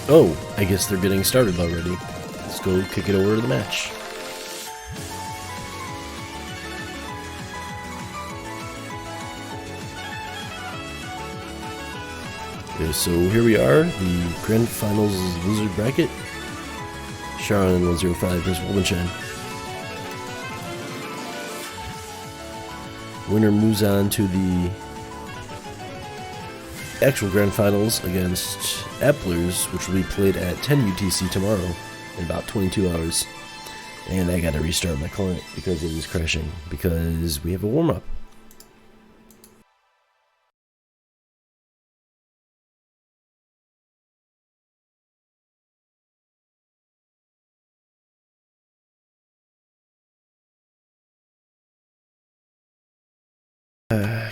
Oh, I guess they're getting started already. Let's go kick it over to the match. Okay, so here we are, the Grand Finals loser bracket. syaron105 versus Wolbenchen. Winner moves on to the actual Grand Finals against Applers, which will be played at 10 UTC tomorrow in about 22 hours. And I gotta restart my client because it is crashing, because we have a warm-up.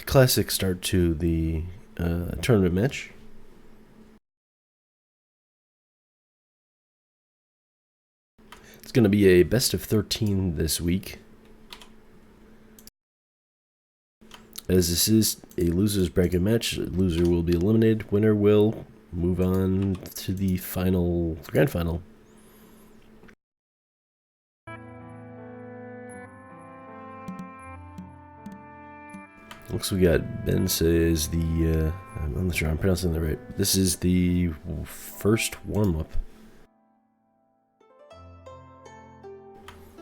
Classic start to the tournament match. It's going to be a best of 13 this week, as this is a losers bracket match. Loser will be eliminated. Winner will move on to the grand final. Looks we got Ben says the I'm not sure I'm pronouncing that right. This is the first warm-up.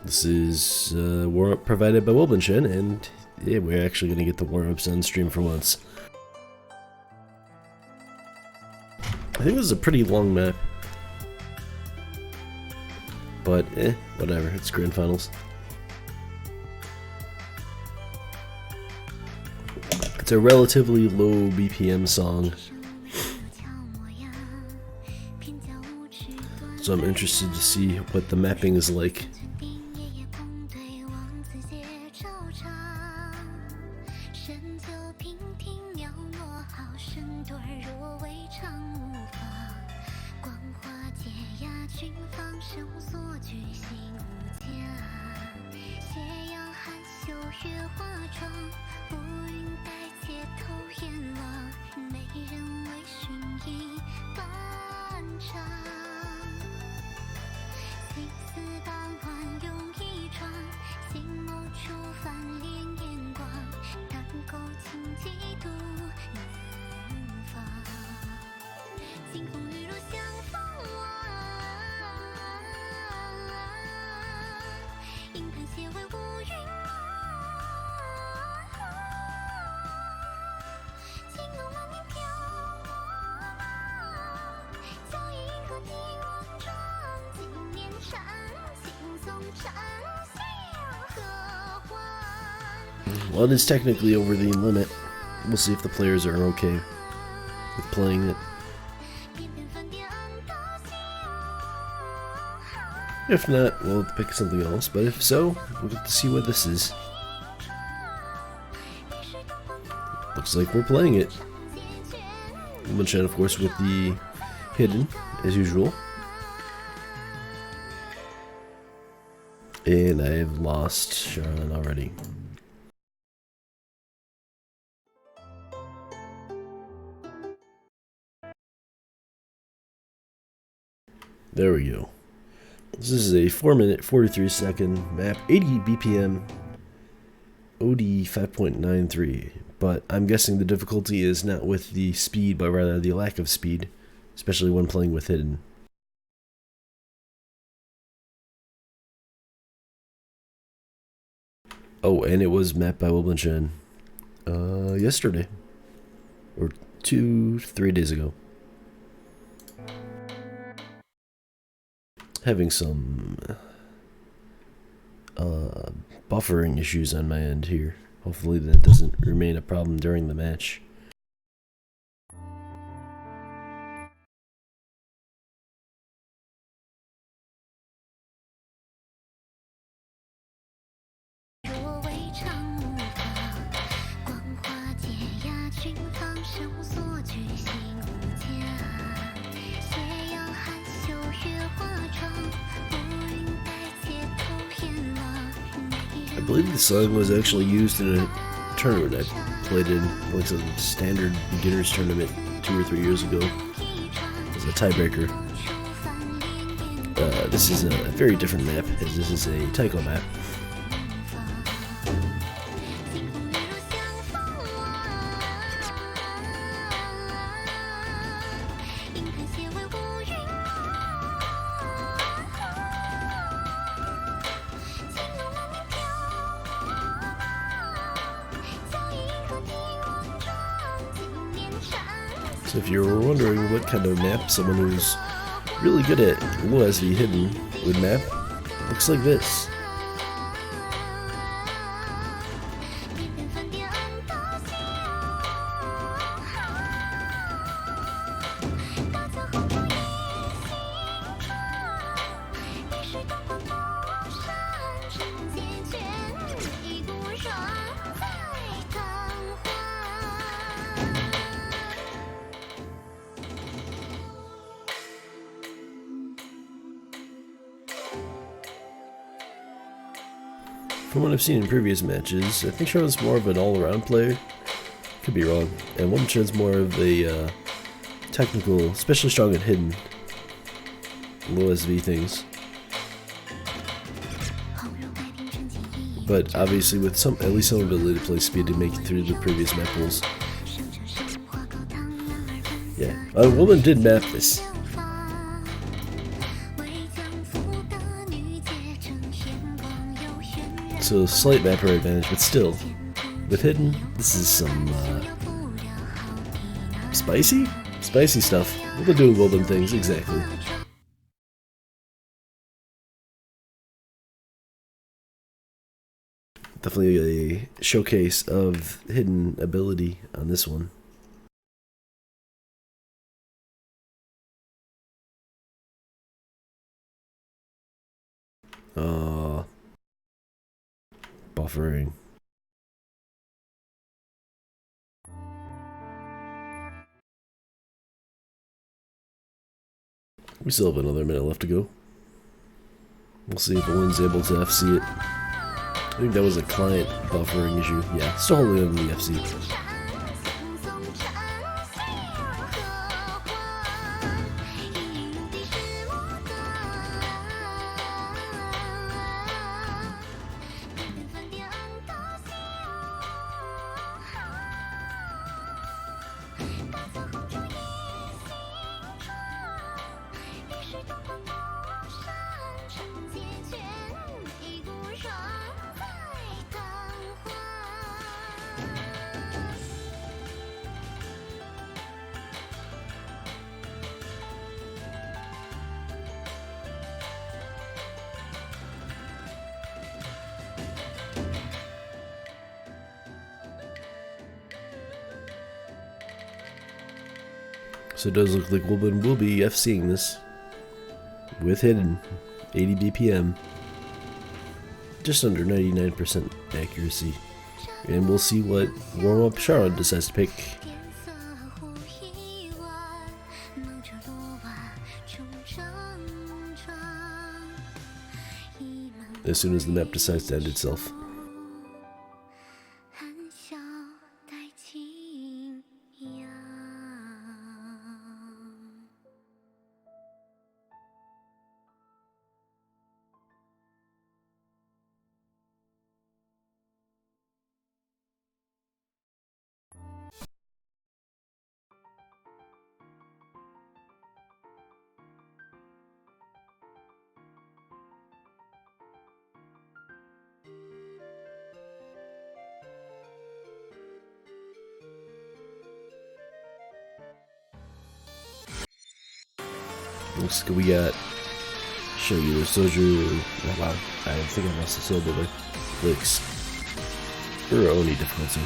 This is warm-up provided by Wolbenchen, and yeah, we're actually going to get the warm-ups on stream for once. I think this is a pretty long map, but whatever, it's grand finals. It's a relatively low BPM song, so I'm interested to see what the mapping is like. Well, it is technically over the limit. We'll see if the players are okay with playing it. If not, we'll have to pick something else, but if so, we'll get to see what this is. Looks like we're playing it. Wolbenchen, of course, with the hidden, as usual. And I have lost syaron already. There we go. This is a 4-minute, 43-second map, 80 BPM, OD 5.93. But I'm guessing the difficulty is not with the speed, but rather the lack of speed, especially when playing with hidden. Oh, and it was mapped by Wolbenchen yesterday, or 3 days ago. Having some buffering issues on my end here. Hopefully that doesn't remain a problem during the match. I believe the song was actually used in a tournament I played in, like some standard beginners tournament 2 or 3 years ago, as a tiebreaker. this is a very different map, as this is a Taiko map. So if you're wondering what kind of map someone who's really good at low SV hidden would map, looks like this. From what I've seen in previous matches, I think Sharon's more of an all-around player. Could be wrong. And Womanchan's more of a technical, especially strong at hidden low SV things. But obviously with at least some ability to play speed to make it through the previous map rules. Yeah, a woman did map this. So slight mapper advantage, but still, with hidden, this is some spicy stuff. We're doing golden things, exactly. Definitely a showcase of hidden ability on this one. Buffering. We still have another minute left to go. We'll see if one's able to FC it. I think that was a client buffering issue. Yeah, still holding on to the FC. So it does look like Woolman will be FCing this with hidden 80 BPM, just under 99% accuracy, and we'll see what warm-up Sharon decides to pick. As soon as the map decides to end itself. Looks like we got Shoyu, Soju, oh wow, I think I lost the syllable there. Licks. Or Oni difficulty.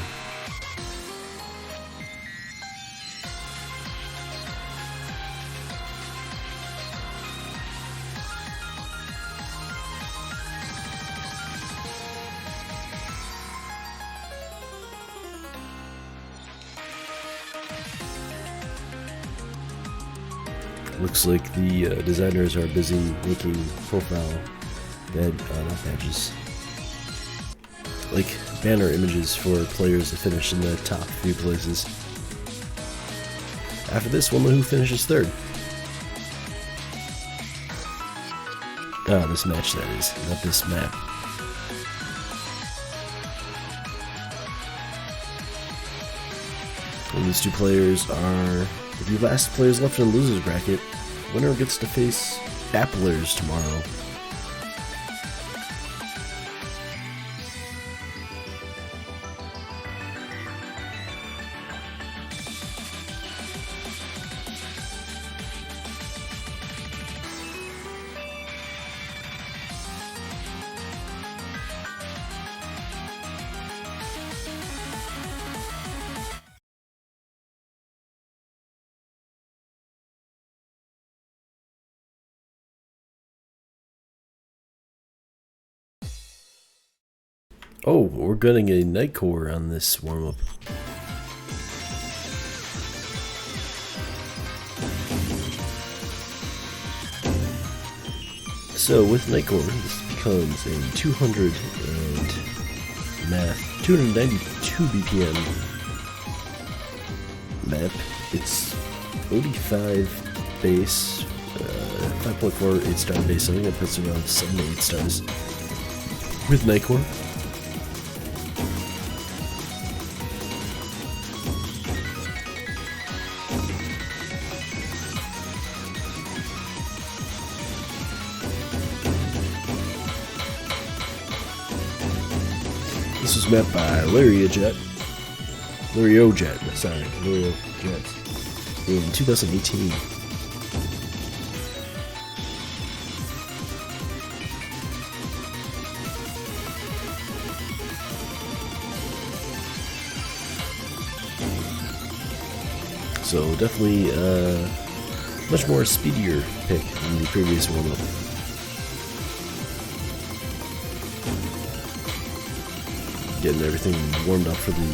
Looks like the designers are busy making profile not badges, like banner images for players to finish in the top few places. After this, we'll know who finishes third. This match, that is, not this map. And these two players are the last players left in the losers bracket. Winner gets to face Applers tomorrow. Oh, we're getting a night core on this warm-up. So with night core, this becomes a 292 BPM map. It's OD5 base, 5.4 8-star base. I think that puts around 7 to 8 stars with night core. This was made by Lario Jet in 2018. So definitely much more speedier pick than the previous warm-up. Getting everything warmed up for the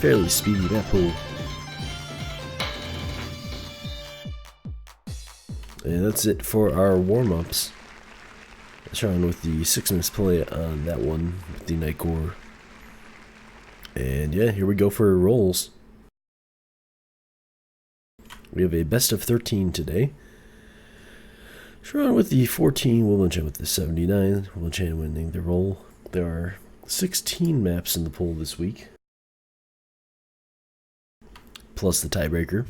fairly speedy map pool. And that's it for our warm-ups. Syaron with the 6 minutes play on that one with the night core. And yeah, here we go for rolls. We have a best of 13 today. Syaron with the 14, Willinchan with the 79. Willinchan winning the roll. There are 16 maps in the pool this week, plus the tiebreaker.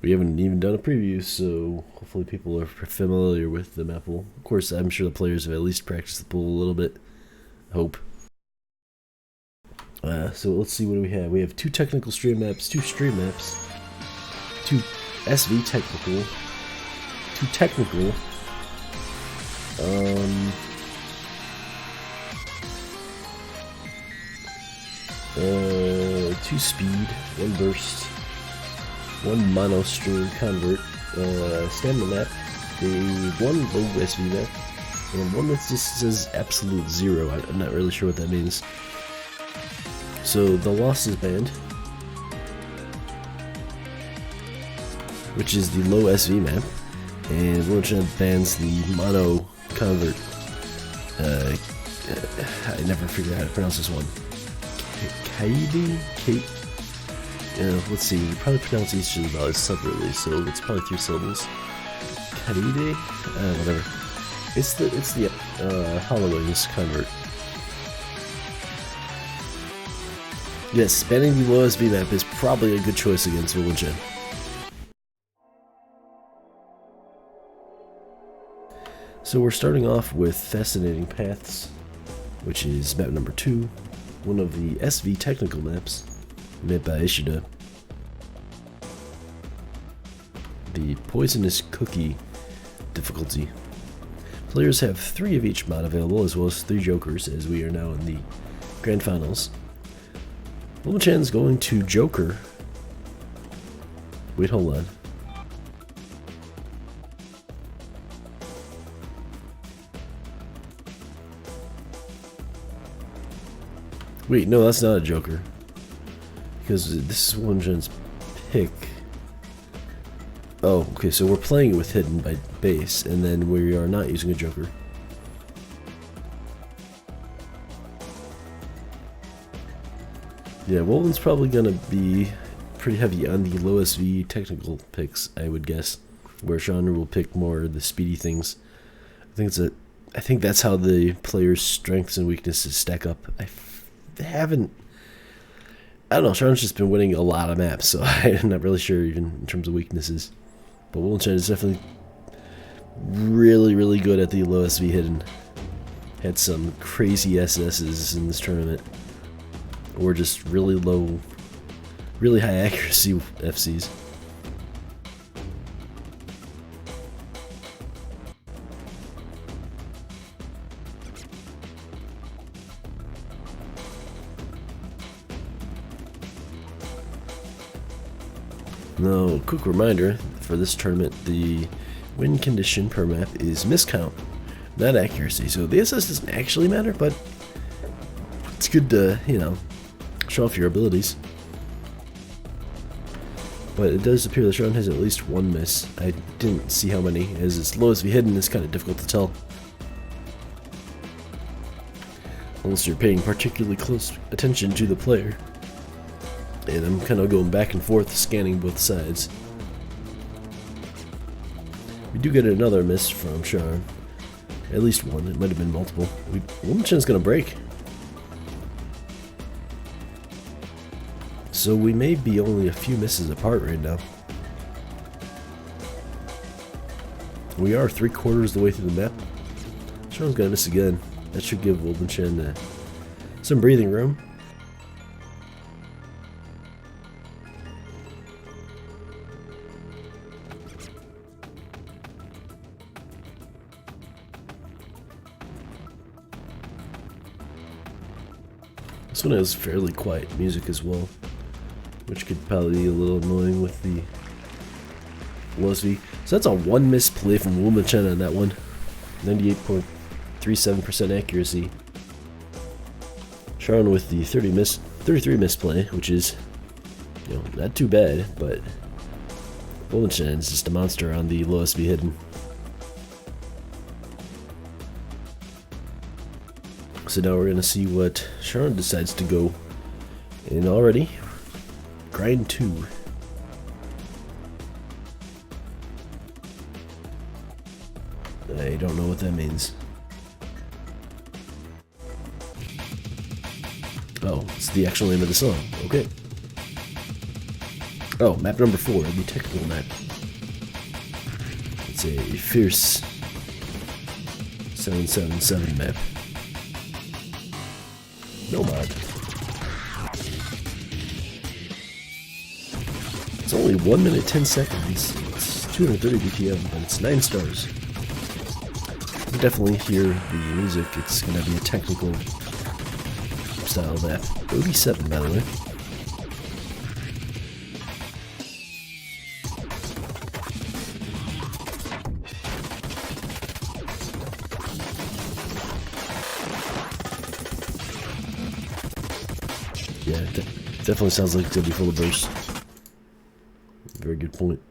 We haven't even done a preview, so hopefully people are familiar with the map pool. Of course, I'm sure the players have at least practiced the pool a little bit. Hope. So let's see, what do we have? We have 2 technical stream maps, 2 stream maps, 2 SV technical, 2 technical, 2 speed, 1 burst, 1 mono stream convert, stamina map, a 1 low SV map, and 1 that just says absolute 0. I'm not really sure what that means. So the loss is banned, which is the low SV map, and Willinchan bans the mono convert. I never figured out how to pronounce this one. Let's see, we probably pronounce each of the vowels separately, so it's probably 3 syllables. Kaide? Whatever. It's the Halloween's convert. Yes, banning the low SV map is probably a good choice against Willinchan. So we're starting off with Fascinating Paths, which is map number 2. One of the SV technical maps, made by Ishida. The Poisonous Cookie difficulty. Players have 3 of each mod available, as well as 3 jokers, as we are now in the grand finals. Willinchan's going to Joker. Wait, hold on. Wait, no, that's not a Joker. Because this is Willinchan's pick. Oh, okay, so we're playing it with Hidden by base, and then we are not using a Joker. Yeah, Wolven's probably gonna be pretty heavy on the low SV technical picks, I would guess. where Sharon will pick more of the speedy things. I think that's how the player's strengths and weaknesses stack up. I don't know. Sharon's just been winning a lot of maps, so I'm not really sure even in terms of weaknesses. But Woolen is definitely really, really good at the low SV hidden. Had some crazy SSs in this tournament, or just really low, really high accuracy FCs. Now, quick reminder, for this tournament, the win condition per map is miscount, not accuracy. So the SS doesn't actually matter, but it's good to, you know, show off your abilities. But it does appear that Sharon has at least one miss. I didn't see how many, as it's low as hidden, it's kind of difficult to tell. Unless you're paying particularly close attention to the player. And I'm kind of going back and forth, scanning both sides. We do get another miss from Sharon. At least one. It might have been multiple. Womachan's going to break. So we may be only a few misses apart right now. We are 3/4 of the way through the map. Sharon's going to miss again. That should give Womachan some breathing room. This one has fairly quiet music as well, which could probably be a little annoying with the Losby. So that's a one miss play from Womachan on that one. 98.37% accuracy. Sharon with the 33 misplay, which is, you know, not too bad, but Womachan is just a monster on the lowest be hidden. So now we're going to see what Sharon decides to go in already. Grind 2. I don't know what that means. Oh, it's the actual name of the song. Okay. Oh, map number 4, the technical map. It's a fierce 777 map. No mod. It's only 1 minute 10 seconds. It's 230 BPM, but it's 9 stars. You can definitely hear the music. It's gonna be a technical style map. OD7, by the way. Yeah, definitely sounds like it's gonna be full of bursts. Very good point.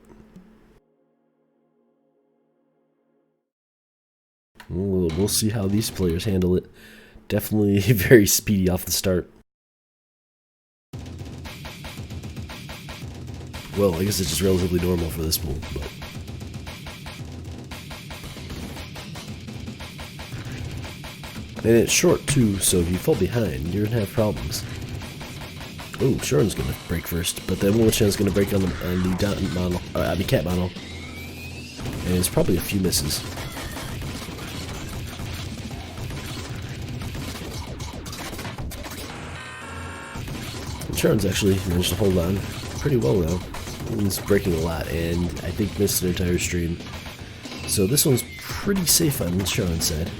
We'll see how these players handle it. Definitely very speedy off the start. Well, I guess it's just relatively normal for this pool, but and it's short too, so if you fall behind, you're gonna have problems. Oh, Sharon's gonna break first, but then Womachan's gonna break on the model, cat model, and it's probably a few misses. And Sharon's actually managed to hold on pretty well now. He's breaking a lot, and I think missed an entire stream. So this one's pretty safe on Sharon's side.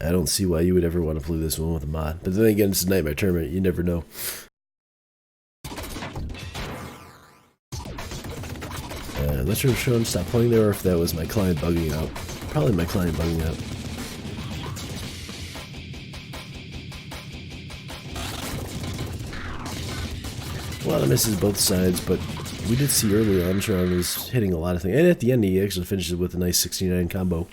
I don't see why you would ever want to play this one with a mod. But then again, it's a Nightmare Tournament. You never know. I'm not sure if Sharon stopped playing there or if that was my client bugging out. Probably my client bugging out. A lot of misses both sides, but we did see earlier on Sharon was hitting a lot of things. And at the end, he actually finishes with a nice 69 combo.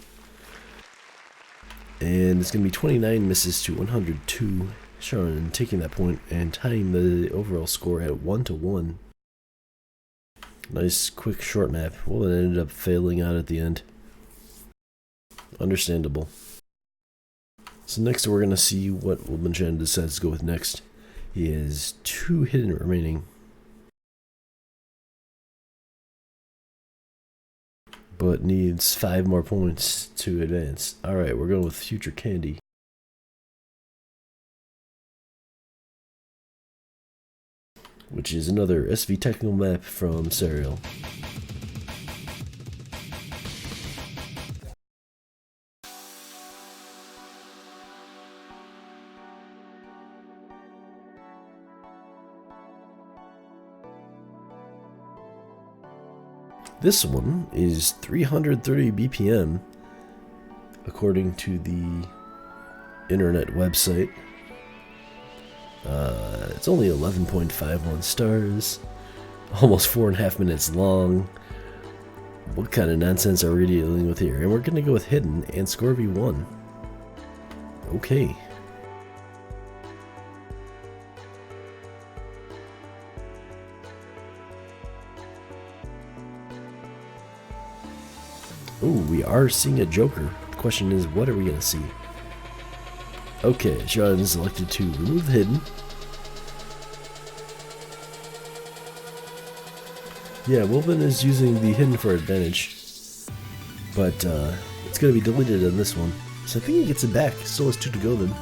And it's going to be 29 misses to 102. Syaron taking that point and tying the overall score at 1-1. Nice, quick, short map. Well, it ended up failing out at the end. Understandable. So next we're going to see what Wilbin decides to go with next. He has 2 hidden remaining. But needs 5 more points to advance. Alright, we're going with Future Candy. Which is another SV technical map from Serial. This one is 330 BPM, according to the internet website. It's only 11.51 stars, almost 4.5 minutes long. What kind of nonsense are we dealing with here? And we're gonna go with Hidden and score V1. Okay. Ooh, we are seeing a Joker. The question is, what are we gonna see? Okay, Syaron is selected to remove Hidden. Yeah, Wilbin is using the Hidden for advantage, but it's going to be deleted on this one. So I think he gets it back. Still has 2 to go then.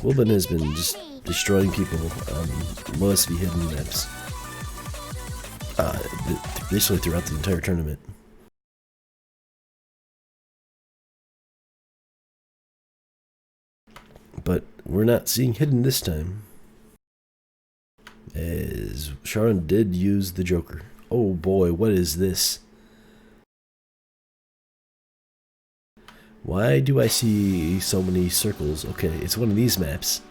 Wilbin has been just destroying people on must be hidden maps. Basically throughout the entire tournament. But we're not seeing Hidden this time, as Syaron did use the Joker. Oh boy, what is this? Why do I see so many circles? Okay, it's one of these maps.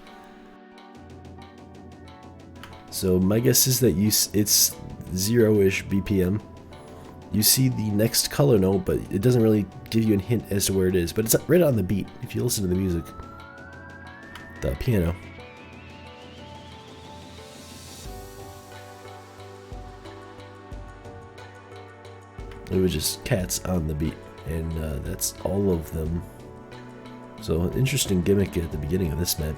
So my guess is that it's 0-ish BPM. You see the next color note, but it doesn't really give you a hint as to where it is. But it's right on the beat if you listen to the music. The piano. It was just cats on the beat, and that's all of them. So an interesting gimmick at the beginning of this map.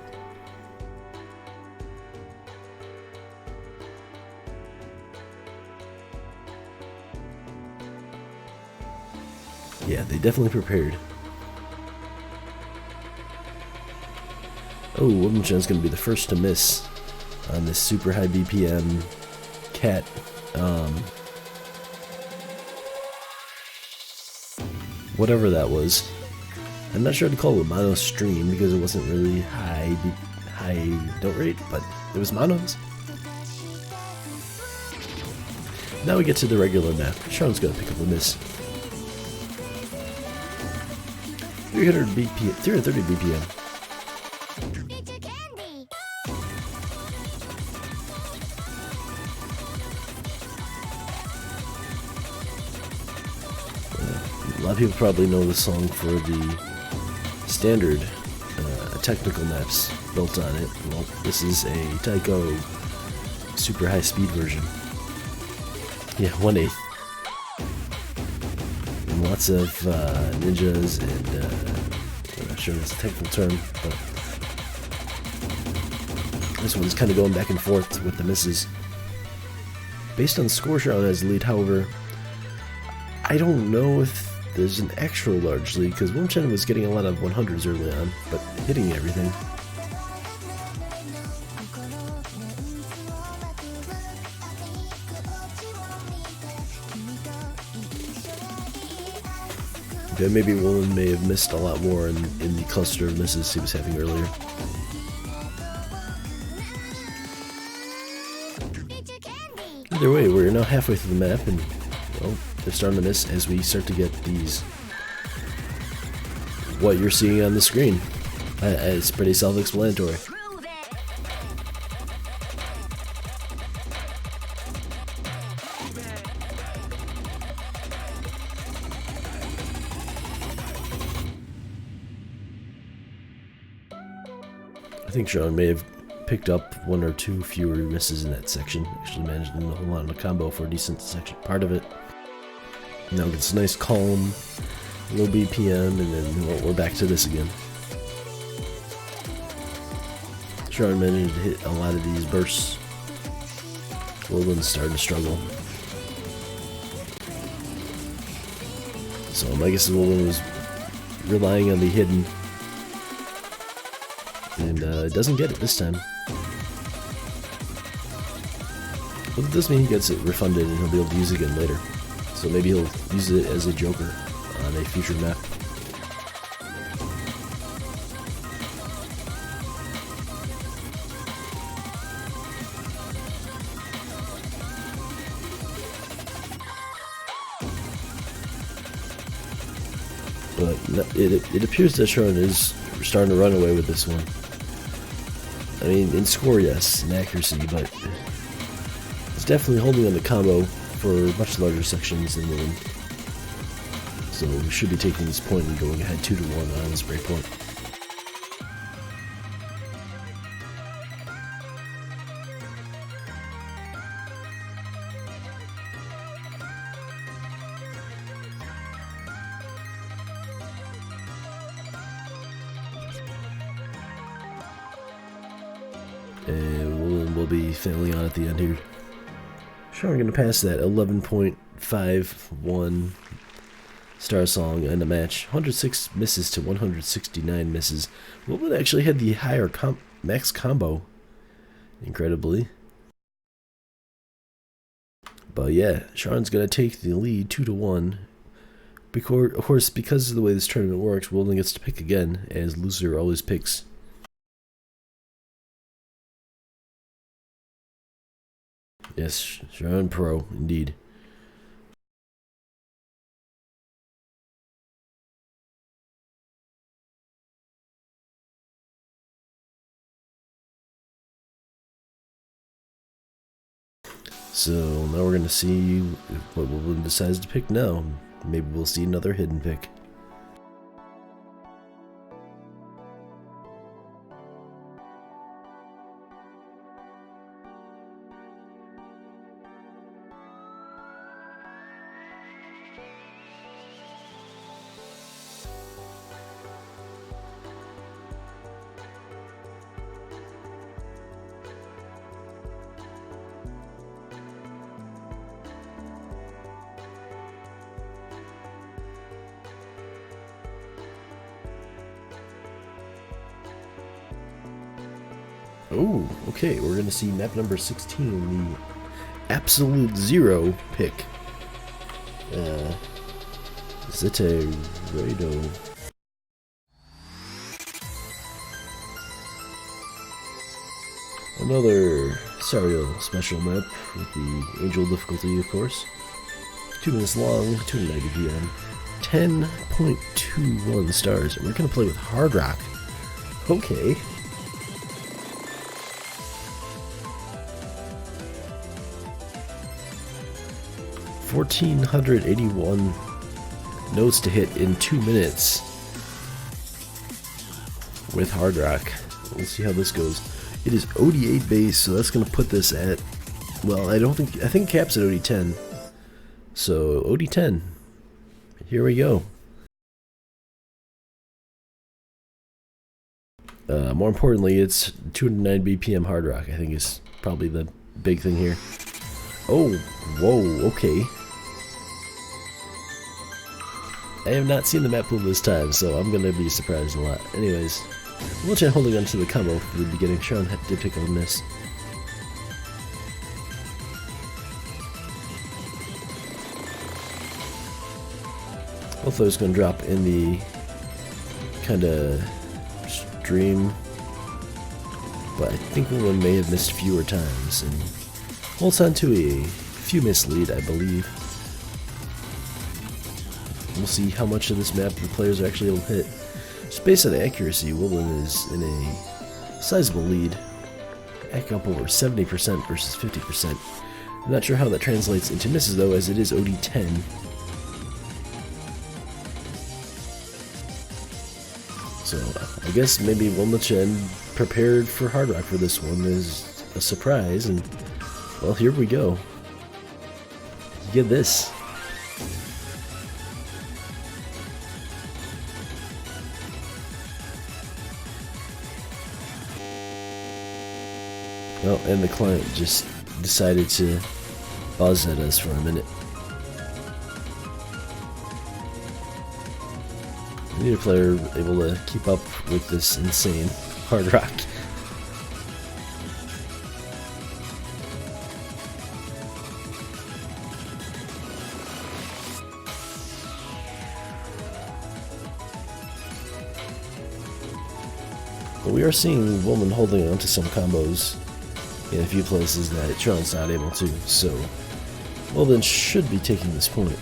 Yeah, they definitely prepared. Oh, Wilbin's gonna be the first to miss on this super high BPM cat. Whatever that was. I'm not sure to call it a mono stream because it wasn't really high note rate, but it was monos. Now we get to the regular map. Syaron's gonna pick up a miss. 330 BPM. A lot of people probably know this song for the standard technical maps built on it. Well, this is a Taiko super high speed version. Yeah, 1/8. And lots of ninjas and I'm not sure that's a technical term, but this one's kind of going back and forth with the misses. Based on score, Syaron has the lead. However, I don't know if there's an actual large lead because Wilbin was getting a lot of 100s early on, but hitting everything. Okay, maybe Wilbin may have missed a lot more in the cluster of misses he was having earlier. Either way, we're now halfway through the map, and well, they're starting to miss as we start to get these, what you're seeing on the screen. It's pretty self-explanatory. I think Syaron may have picked up one or two fewer misses in that section. Actually managed to hold on to combo for a decent section part of it. Now gets a nice calm, low BPM, and then we're back to this again. Syaron managed to hit a lot of these bursts. Wilden's starting to struggle. So my guess is Wilden was relying on the hidden. And doesn't get it this time. But it does mean he gets it refunded and he'll be able to use it again later. So maybe he'll use it as a joker on a future map. But it appears that Syaron is starting to run away with this one. I mean, in score, yes, in accuracy, but it's definitely holding on the combo for much larger sections than Wilden. So we should be taking this point and going ahead 2-1 on this breakpoint. And we'll be failing on at the end here. Sure, I'm going to pass that 11.51 star song in the match. 106 misses to 169 misses. Wilden actually had the higher max combo, incredibly. But yeah, Syaron's going to take the lead 2-1. Of course, because of the way this tournament works, Wilden gets to pick again, as loser always picks. Yes, Syaron Pro, indeed. So now we're going to see what Wilden decides to pick now. Maybe we'll see another hidden pick. Oh, okay, we're going to see map number 16, the Absolute Zero pick. Zete Rado. Another Sario special map with the Angel difficulty, of course. 2 minutes long, 290 PM, 10.21 stars. And we're going to play with Hard Rock. Okay. 1,481 notes to hit in 2 minutes with Hard Rock. Let's see how this goes. It is OD8 base, so that's going to put this at, well, I think caps at OD10. So OD10. Here we go. More importantly, it's 209 BPM Hard Rock, I think is probably the big thing here. Oh, whoa, okay. I have not seen the map pool this time, so I'm gonna be surprised a lot. Anyways, Wilden holding on to the combo for the beginning. Syaron did pick up a miss. Both those gonna drop in the kinda stream, but I think Wilden may have missed fewer times and holds on to a few miss lead, I believe. We'll see how much of this map the players are actually able to hit. Just based on accuracy, Woodland is in a sizable lead, up over 70% versus 50%. I'm not sure how that translates into misses though, as it is OD10. So I guess maybe Wilmington prepared for Hard Rock for this one as a surprise, and well, here we go. You get this. Well, and the client just decided to buzz at us for a minute. We need a player able to keep up with this insane Hard Rock. But we are seeing Woman holding on to some combos in a few places that Tron's not able to, so Woman should be taking this point.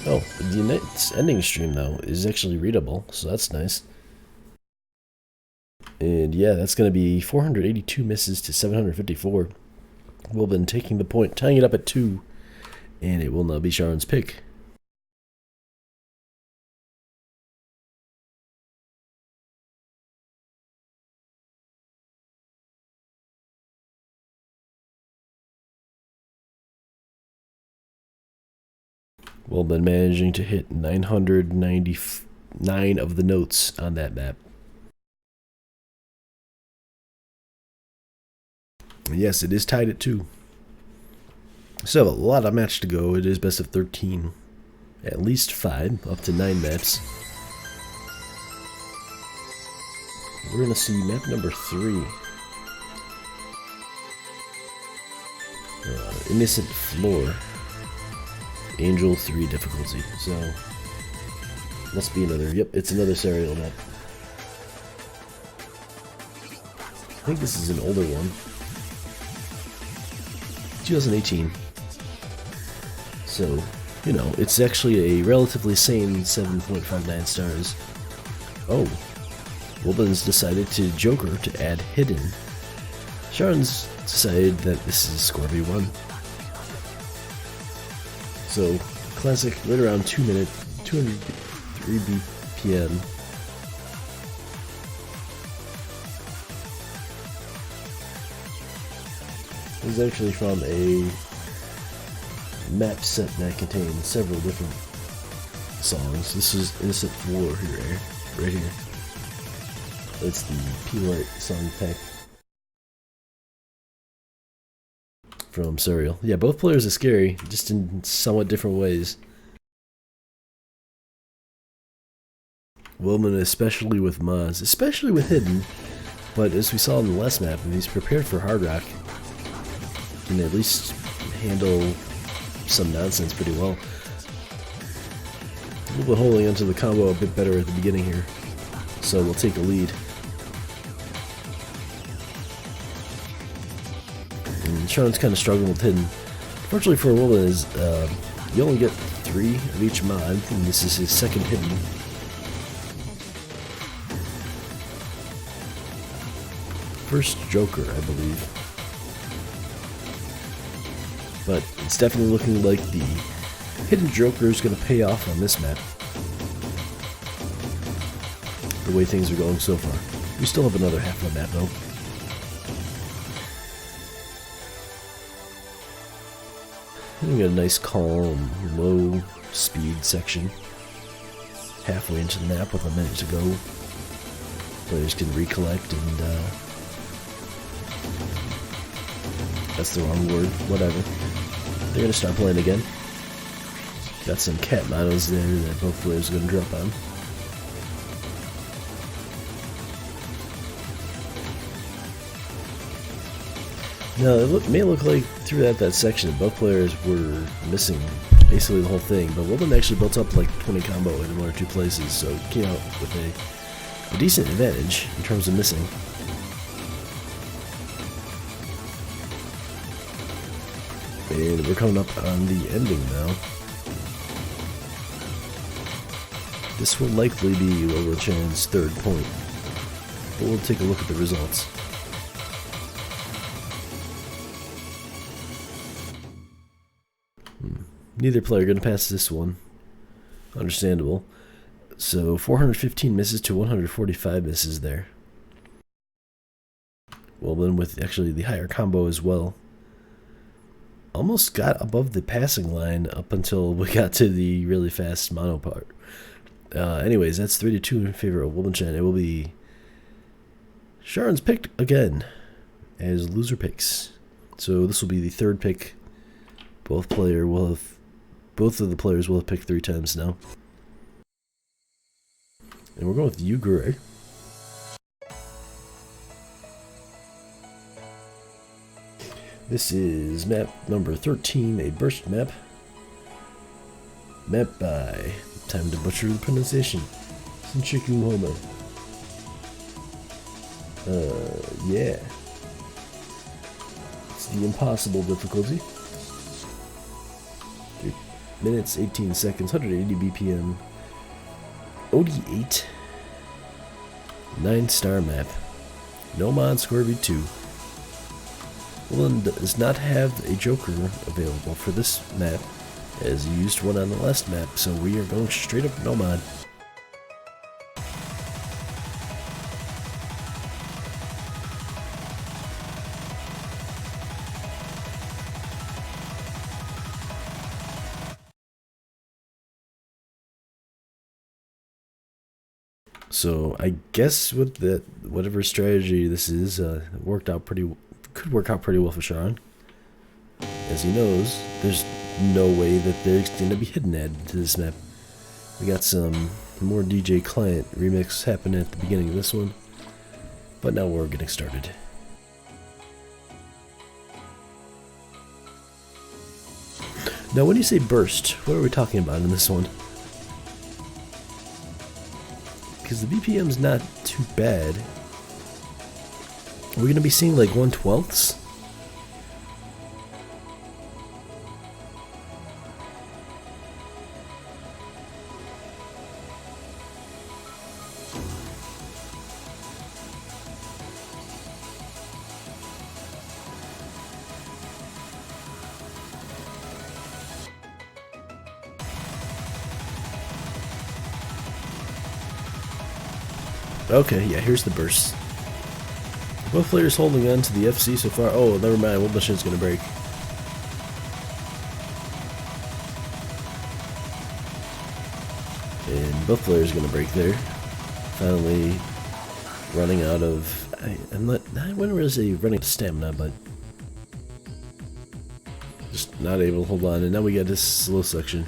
Oh, the night's ending stream though is actually readable, so that's nice. And yeah, that's going to be 482 misses to 754. Wilbin taking the point, tying it up at 2, and it will now be Sharon's pick. Wilbin managing to hit 999 of the notes on that map. And yes, it is tied at 2. Still have a lot of match to go. It is best of 13. At least 5, up to 9 maps. We're going to see map number 3. Innocent Floor. Angel 3 difficulty. So, must be another. Yep, it's another serial map. I think this is an older one. 2018. So, you know, it's actually a relatively sane 7.59 stars. Oh, Wilbin's decided to Joker to add Hidden. Sharon's decided that this is score V1. So, classic, right around 2 minute, 203 BPM. This is actually from a map set that contains several different songs. This is Innocent Floor here, right here. It's the P-Light song pack from Serial. Yeah, both players are scary, just in somewhat different ways. Wilman, especially with Maz, especially with Hidden, but as we saw in the last map, he's prepared for Hard Rock. Can at least handle some nonsense pretty well. A little bit holding onto the combo a bit better at the beginning here, so we'll take a lead. And Sean's kind of struggling with Hidden. Fortunately for Wilden is you only get 3 of each mod, and this is his second Hidden. First Joker, I believe. But it's definitely looking like the Hidden Joker is going to pay off on this map. The way things are going so far. We still have another half of the map though. We got a nice calm, low speed section. Halfway into the map with a minute to go. Players can recollect and that's the wrong word, whatever. They're going to start playing again. Got some cat models there that both players are going to drop on. Now, it may look like through that section, both players were missing basically the whole thing, but Wilden actually built up like 20 combo in 1 or 2 places, so it came out with a decent advantage in terms of missing. And we're coming up on the ending now. This will likely be Lolo-chan's third point, but we'll take a look at the results. Neither player going to pass this one. Understandable. So 415 misses to 145 misses there. Well, then with actually the higher combo as well. Almost got above the passing line up until we got to the really fast mono part. Anyways, that's 3-2 in favor of Woman-chan. It will be Sharon's picked again as loser picks. So this will be the third pick. Both of the players will have picked 3 times now. And we're going with Yugure. This is map number 13, a burst map. Map by, time to butcher the pronunciation, Shinchiku Home. Yeah. It's the impossible difficulty. 3 minutes, 18 seconds, 180 BPM. OD8. 9-star map. No mod score V2. Woolen does not have a joker available for this map, as you used one on the last map, so we are going straight up no mod. So I guess with whatever strategy this is, could work out pretty well for Sharon. As he knows, there's no way that there's going to be hidden added to this map. We got some more DJ Client remix happening at the beginning of this one, but now we're getting started. Now when you say burst, what are we talking about in this one? Because the BPM's not too bad. Are we going to be seeing like 1/12ths? Okay, yeah, here's the burst. Both players holding on to the FC so far. Oh, never mind, one machine's gonna break. And both players gonna break there. Finally running out of... I wouldn't really say running out of stamina, but just not able to hold on. And now we got this slow section.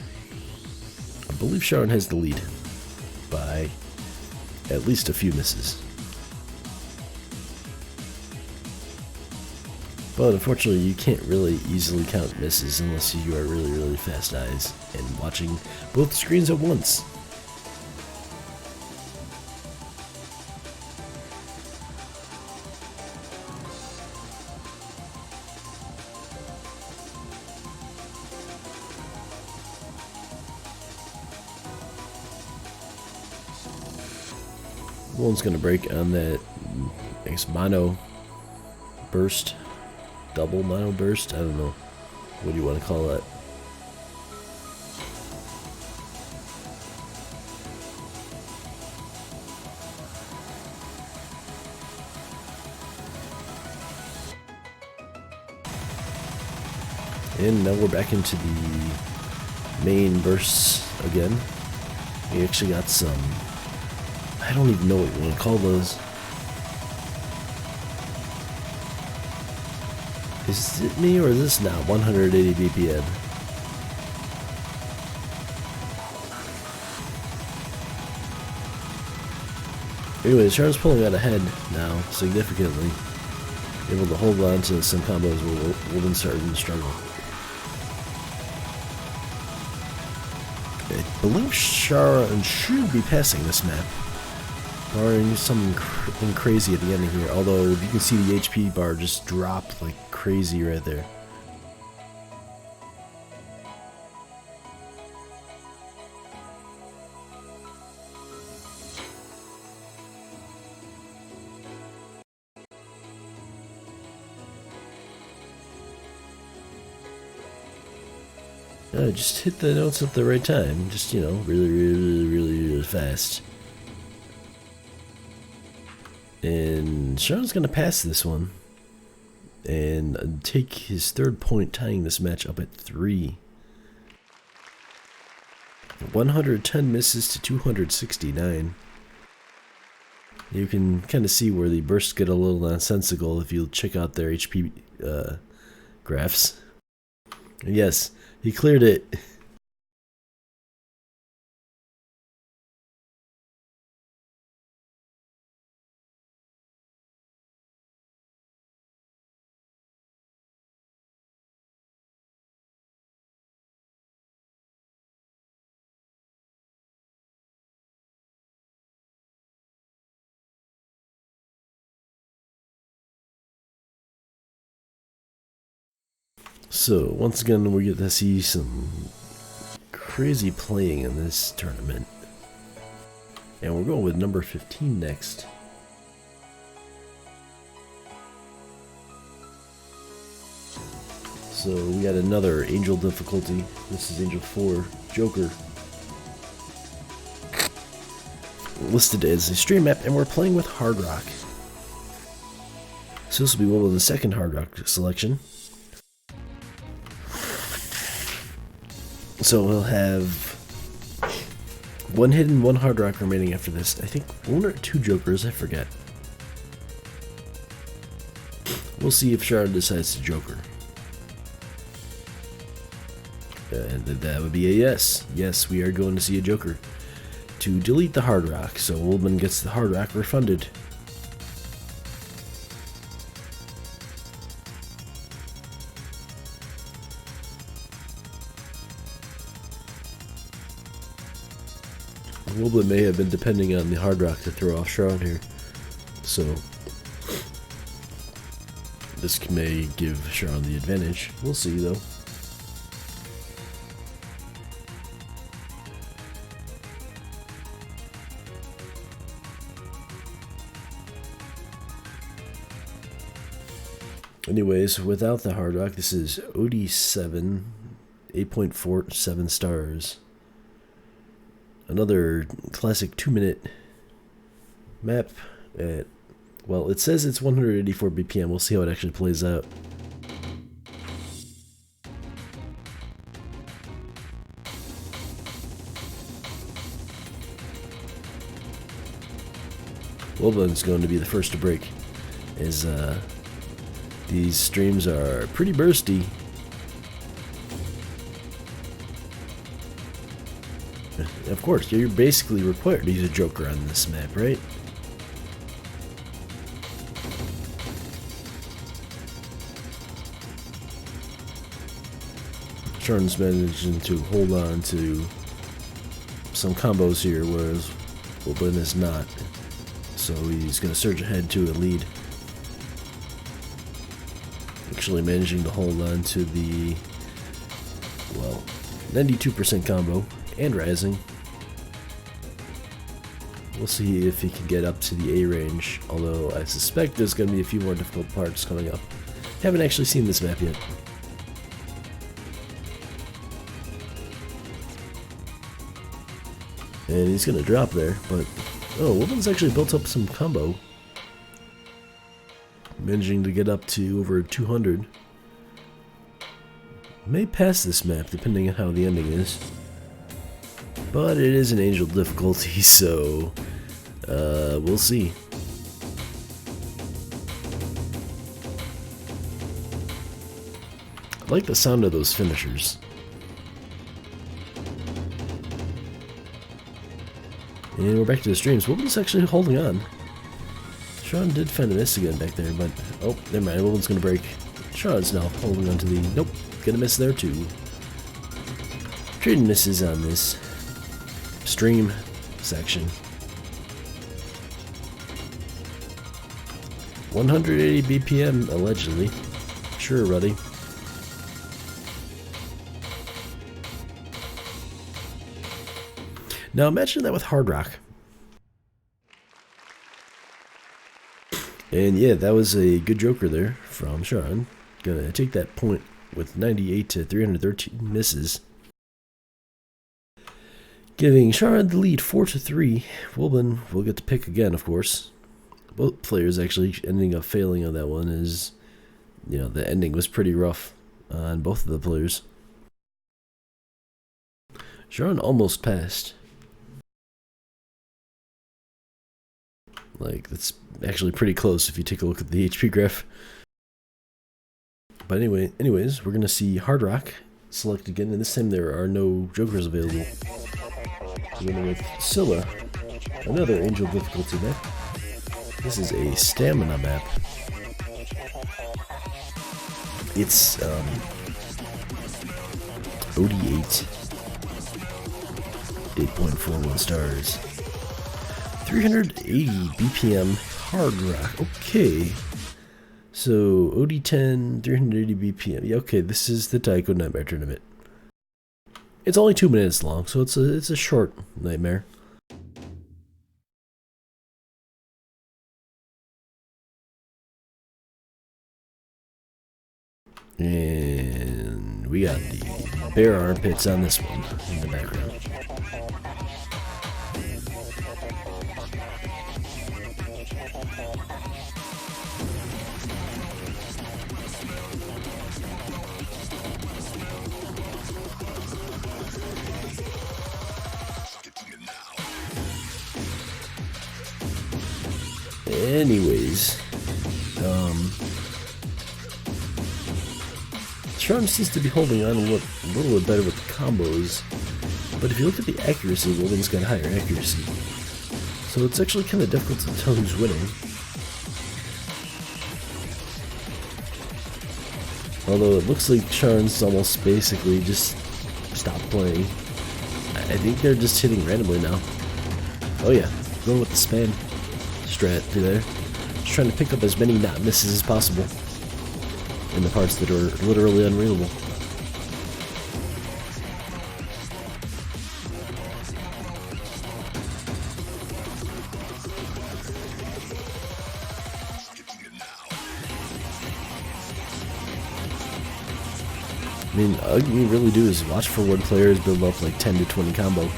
I believe Sharon has the lead by at least a few misses. But unfortunately, you can't really easily count misses unless you are really fast eyes and watching both screens at once. One's gonna break on that, I guess, mono burst. Double mono burst? I don't know. What do you want to call that? And now we're back into the main bursts again. We actually got some... I don't even know what you want to call those. Is it me or is this now 180 BPM? Anyway, Sharon's pulling out ahead now, significantly. Able to hold on to some combos we'll then start to struggle. I believe Sharon should be passing this map, barring something crazy at the end of here. Although you can see the HP bar just drop like crazy right there. Just hit the notes at the right time. Just, you know, really fast. And Sharon's going to pass this one. And take his third point, tying this match up at 3. 110 misses to 269. You can kind of see where the bursts get a little nonsensical if you check out their HP graphs. And yes, he cleared it. So, once again, we get to see some crazy playing in this tournament. And we're going with number 15 next. So, we got another Angel difficulty. This is Angel 4, Joker. Listed as a stream map, and we're playing with Hard Rock. So, this will be one of the second Hard Rock selection. So we'll have one hidden, one hard rock remaining after this. I think one or two jokers, I forget. We'll see if Sharon decides to joker. And that would be a yes. Yes, we are going to see a joker. To delete the hard rock, so Oldman gets the hard rock refunded. Woblin may have been depending on the hard rock to throw off Sharon here, so this may give Sharon the advantage. We'll see though. Anyways, without the hard rock, this is OD7, 8.47 stars. Another classic 2-minute map at, well, it says it's 184 BPM. We'll see how it actually plays out. Woblin's going to be the first to break, as these streams are pretty bursty. Of course, you're basically required to use a joker on this map, right? Sharon's managing to hold on to some combos here, whereas Woblin is not. So he's going to surge ahead to a lead. Actually managing to hold on to the, well, 92% combo and rising. We'll see if he can get up to the A range, although I suspect there's going to be a few more difficult parts coming up. Haven't actually seen this map yet. And he's going to drop there, but oh, Woblin's actually built up some combo. Managing to get up to over 200. May pass this map depending on how the ending is. But it is an angel difficulty, so we'll see. I like the sound of those finishers. And we're back to the streams. Woblin's actually holding on. Sharon did find a miss again back there, but oh, never mind. Woblin's gonna break. Sharon's now holding on to the, nope, gonna miss there too. Trading misses on this stream section. 180 BPM allegedly. Sure, Ruddy. Now imagine that with Hard Rock. And yeah, that was a good joker there from Sharon. Gonna take that point with 98 to 313 misses. Giving Sharon the lead 4-3. Wilbin will get to pick again, of course. Both players actually ending up failing on that one, as you know, the ending was pretty rough on both of the players. Sharon almost passed. Like, that's actually pretty close if you take a look at the HP graph. But anyways, we're gonna see Hard Rock select again, and this time there are no jokers available. We're going with Scylla, another Angel difficulty map. This is a stamina map. It's OD8, 8.41 stars, 380 BPM Hard Rock. Okay. So, OD10, 380 BPM. Yeah, okay, this is the Taiko Nightmare Tournament. It's only 2 minutes long, so it's a short nightmare. And we got the bear armpits on this one in the background. Anyways, Charm seems to be holding on a little bit better with the combos, but if you look at the accuracy, Wilden's got higher accuracy. So it's actually kind of difficult to tell who's winning. Although it looks like Charn's almost basically just stopped playing. I think they're just hitting randomly now. Oh yeah, going with the spam strat through there. Just trying to pick up as many not misses as possible in the parts that are literally unreadable. I mean, all you really do is watch for when players build up like 10 to 20 combo.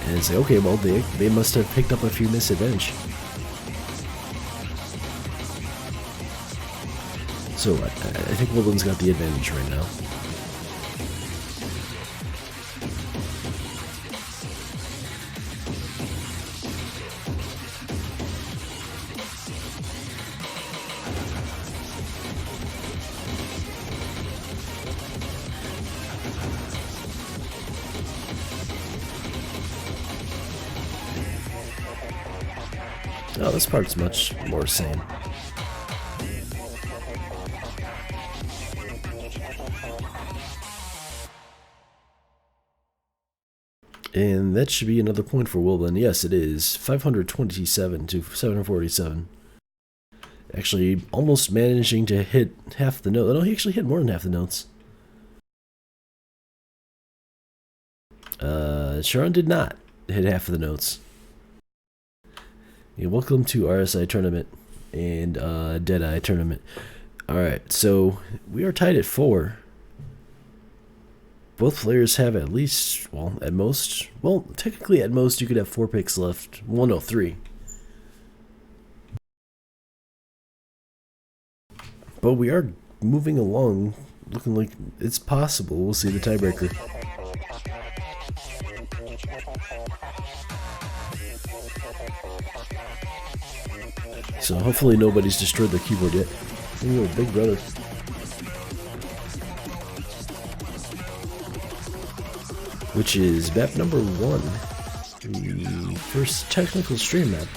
And say, okay, well, they must have picked up a few misadvantage. So, I think Woodland's got the advantage right now. Oh, this part's much more sane. And that should be another point for Wilbin. Yes, it is. 527 to 747. Actually, almost managing to hit half the note. No, he actually hit more than half the notes. Sharon did not hit half of the notes. Yeah, welcome to RSI tournament and Deadeye tournament. Alright, so we are tied at 4. Both players have at least, well, at most, well, technically at most you could have 4 picks left. Well, no, 3. But we are moving along, looking like it's possible. We'll see the tiebreaker. So hopefully nobody's destroyed their keyboard yet. Ooh, big brother. Which is map number 1. The first technical stream map.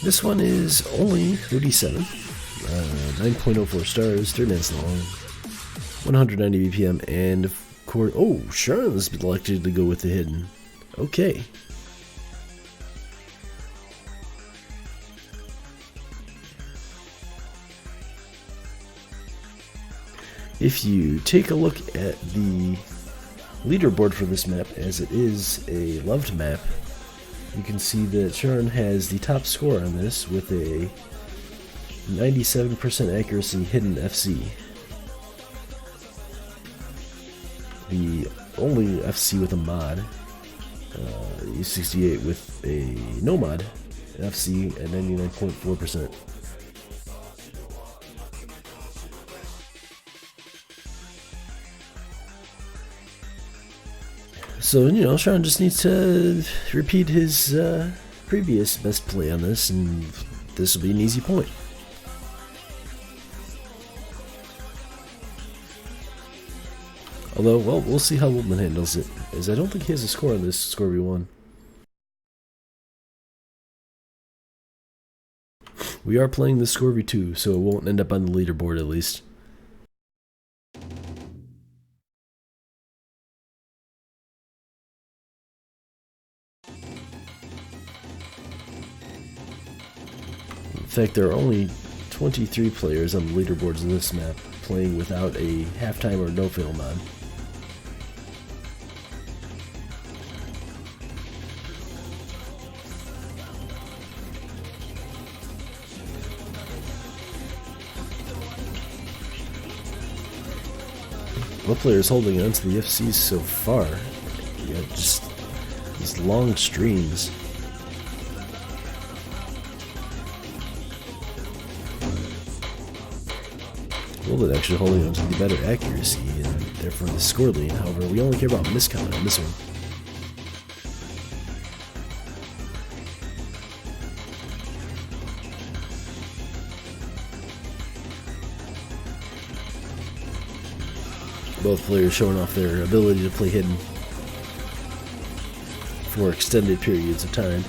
This one is only 37. 9.04 stars, 3 minutes long, 190 BPM, and of course, oh, Sharon's elected to go with the hidden. Okay. If you take a look at the leaderboard for this map, as it is a loved map, you can see that Sharon has the top score on this with a 97% accuracy hidden FC. the only FC with a mod, E68 with a no mod, FC at 99.4%. So, you know, Syaron just needs to repeat his previous best play on this, and this will be an easy point. Although, well, we'll see how Woodman handles it, as I don't think he has a score on this score v1. We are playing the score v2, so it won't end up on the leaderboard at least. In fact, there are only 23 players on the leaderboards in this map playing without a halftime or no-fail mod. What players holding on to the FCs so far? You got just these long streams. Wilbon actually holding on to the better accuracy and therefore the score lead. However, we only care about miscount on this one. Both players showing off their ability to play hidden for extended periods of time.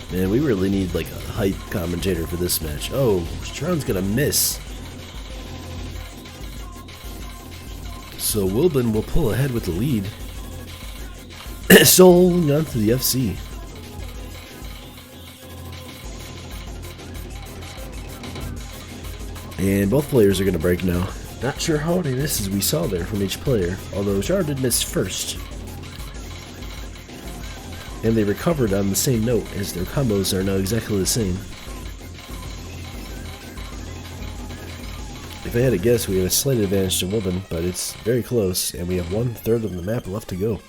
Man, we really need like a hype commentator for this match. Oh, Syaron's gonna miss. So Wilbon will pull ahead with the lead. Still holding on to the FC. And both players are gonna break now. Not sure how many misses we saw there from each player, although Syaron did miss first. And they recovered on the same note, as their combos are now exactly the same. If I had to guess, we have a slight advantage to Wilbon, but it's very close, and we have 1/3 of the map left to go.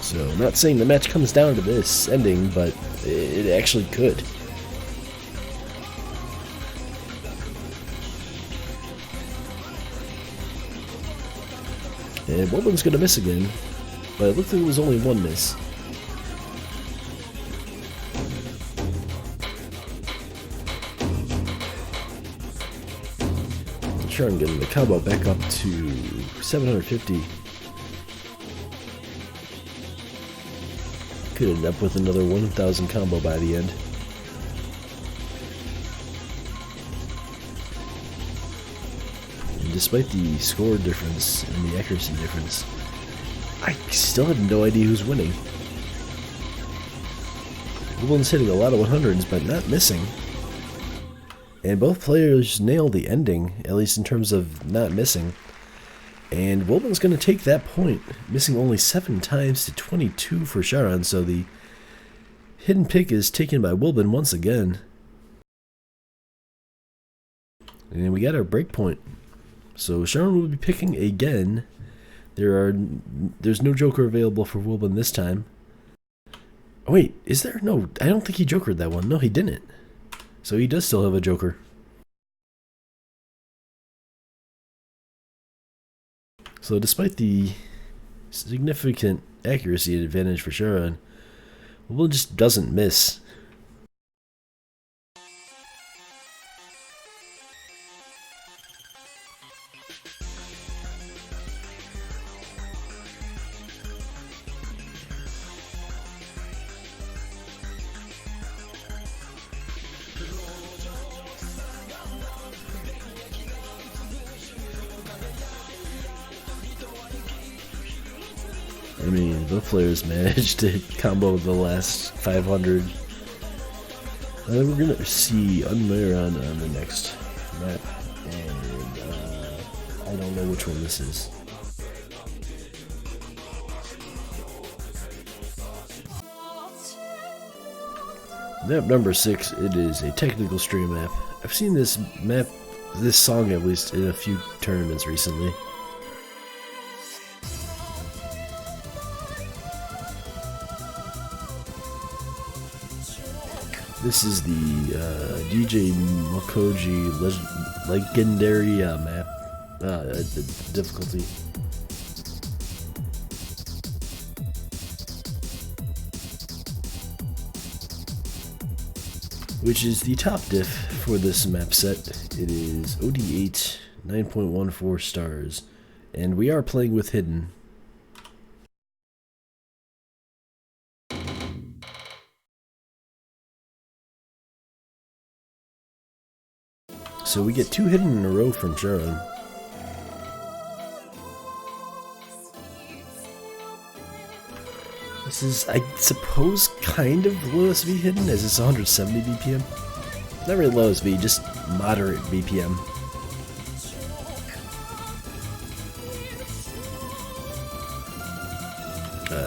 So, I'm not saying the match comes down to this ending, but it actually could. And Wilbon's gonna miss again, but it looked like it was only one miss. Syaron getting the combo back up to 750. Could end up with another 1,000 combo by the end. Despite the score difference and the accuracy difference, I still have no idea who's winning. Wilbon's hitting a lot of 100s, but not missing. And both players nailed the ending, at least in terms of not missing. And Wilbon's going to take that point, missing only 7 times to 22 for Syaron, so the hidden pick is taken by Wilbon once again. And we got our break point. So Syaron will be picking again. There's no Joker available for Wilbon this time. Oh wait, is there? No, I don't think he Jokered that one. No, he didn't. So he does still have a Joker. So despite the significant accuracy advantage for Syaron, Wilbon just doesn't miss. I mean, both players managed to combo the last 500. We're gonna see Unmaron on the next map, and I don't know which one this is. Map number 6, it is a technical stream map. I've seen this map, this song at least, in a few tournaments recently. This is the DJ Mokoji legendary map difficulty. Which is the top diff for this map set. It is OD8 9.14 stars, and we are playing with hidden. So we get 2 hidden in a row from syaron. This is, I suppose, kind of low SV hidden, as it's 170 BPM. Not really low SV, just moderate BPM.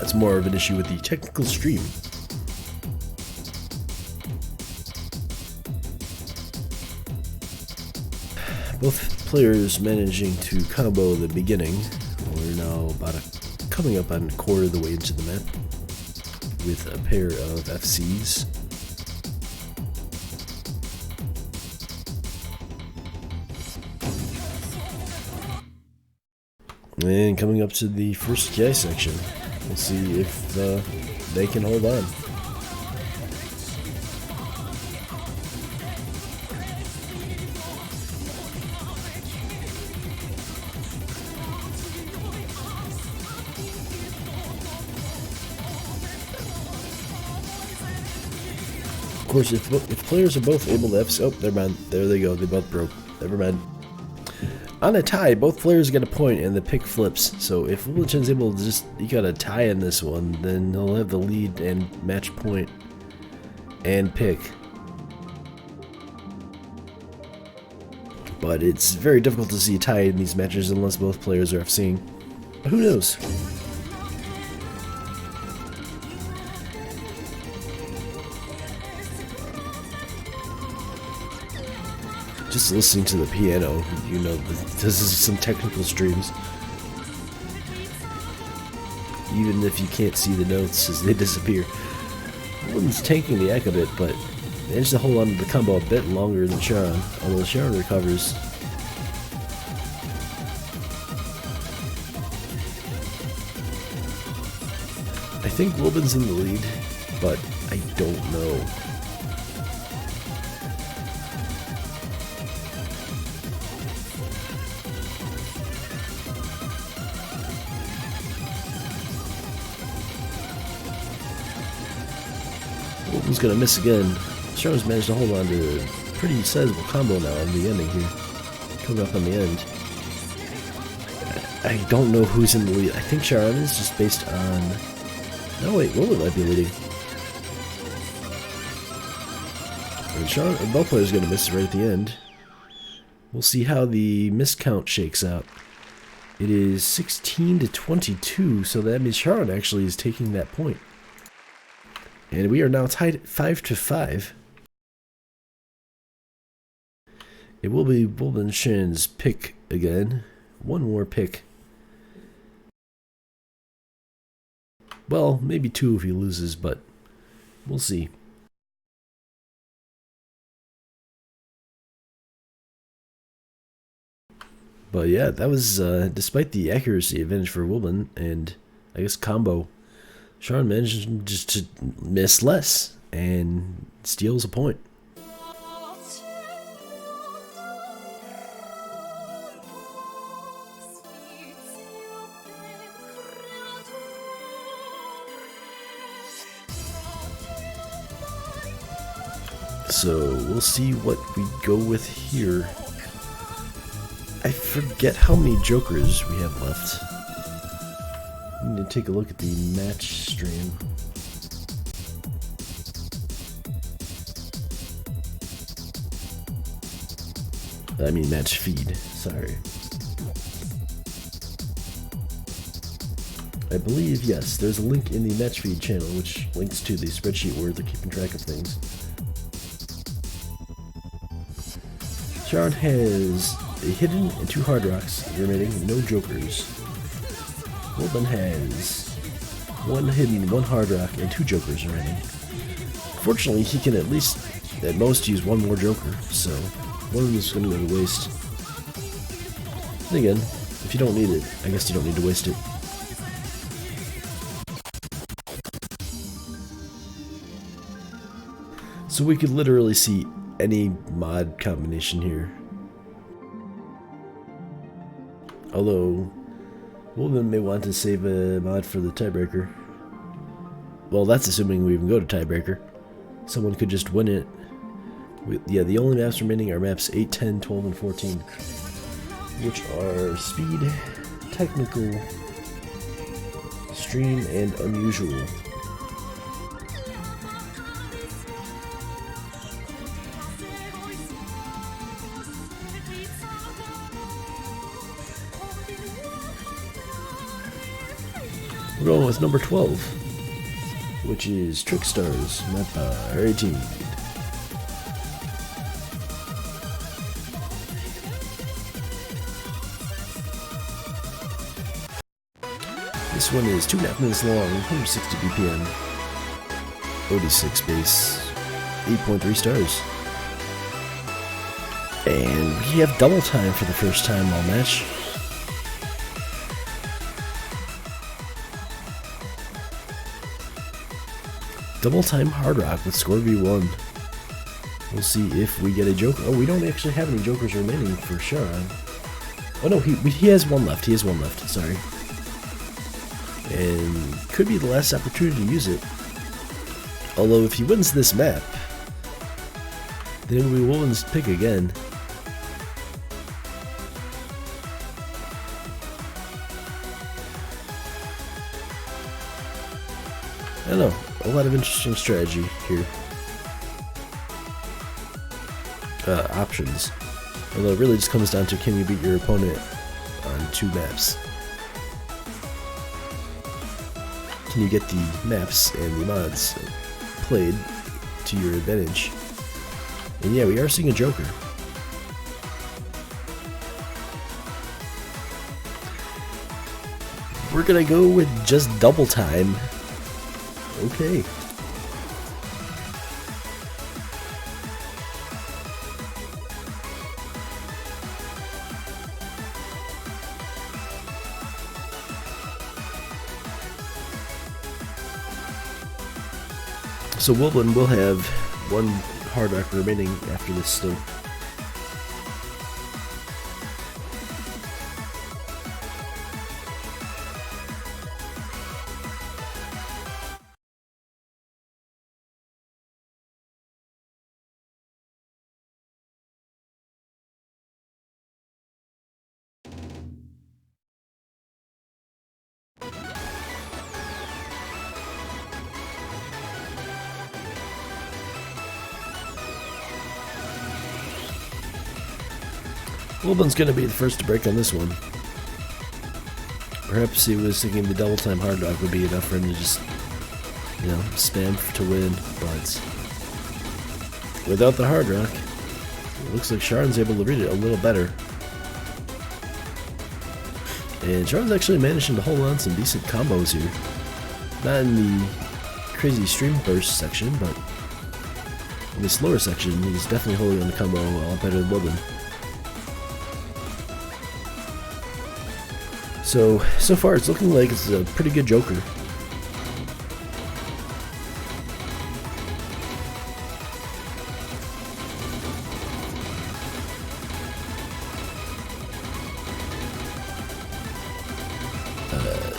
It's more of an issue with the technical stream. Both players managing to combo the beginning. We're now coming up on a quarter of the way into the map with a pair of FCs. And coming up to the first GI section, we'll see if they can hold on. Of course, if players are both able to FC, oh, never mind. There they go. They both broke. Never mind. On a tie, both players get a point, and the pick flips. So if Woolachen's able to just eke out a tie in this one, then he'll have the lead and match point and pick. But it's very difficult to see a tie in these matches unless both players are FCing. But who knows? Just listening to the piano, you know, this is some technical streams. Even if you can't see the notes as they disappear. Woolman's tanking the egg a bit, but managed to hold on to the combo a bit longer than syaron, although syaron recovers. I think Wilbin's in the lead, but I don't know. Wilbin's gonna miss again. syaron's managed to hold on to a pretty sizable combo now on the ending here. Coming up on the end. I don't know who's in the lead. I think syaron is just based on... No, wait, Wilbin might be leading. And syaron, both players are gonna miss right at the end. We'll see how the miscount shakes out. It is 16 to 22, so that means syaron actually is taking that point. And we are now tied at 5 to 5. It will be Woolachen's pick again. One more pick. Well, maybe 2 if he loses, but we'll see. But yeah, that was, despite the accuracy advantage for Woolman, and I guess combo, syaron managed just to miss less and steals a point. So we'll see what we go with here. I forget how many jokers we have left. need to take a look at the match stream. I mean match feed, sorry. I believe, yes, there's a link in the match feed channel which links to the spreadsheet where they're keeping track of things. Syaron has a hidden and 2 hard rocks remaining, no jokers. Wolben has 1 hidden, 1 hard rock, and 2 jokers remaining. Fortunately, he can at least, at most, use 1 more joker, so one of them is going to go to waste. And again, if you don't need it, I guess you don't need to waste it. So we could literally see any mod combination here. Although, Wolven may want to save a mod for the tiebreaker. Well, that's assuming we even go to tiebreaker. Someone could just win it. Yeah, the only maps remaining are maps 8, 10, 12, and 14, which are speed, technical, stream, and unusual. We're going with number 12, which is Trickstars, map 18. This one is 2.5 minutes long, 160 BPM, OD6 base, 8.3 stars. And we have double time for the first time all match. Double time hard rock with score V1. We'll see if we get a joker. Oh, we don't actually have any jokers remaining for Syaron. Oh no, he has 1 left. He has 1 left, sorry. And could be the last opportunity to use it. Although if he wins this map, then it will be Wolven's pick again. I don't know, a lot of interesting strategy here. Options. Although it really just comes down to, can you beat your opponent on 2 maps? Can you get the maps and the mods played to your advantage? And yeah, we are seeing a joker. We're gonna go with just double time. Okay. So Wolven will have 1 hard rock remaining after this still. Wolven's gonna be the first to break on this one. Perhaps he was thinking the double time hard rock would be enough for him to just, you know, spam to win, but without the hard rock, it looks like Syaron's able to read it a little better. And Syaron's actually managing to hold on some decent combos here. Not in the crazy stream burst section, but in the slower section, he's definitely holding on the combo a lot better than Wolven. So far it's looking like it's a pretty good joker.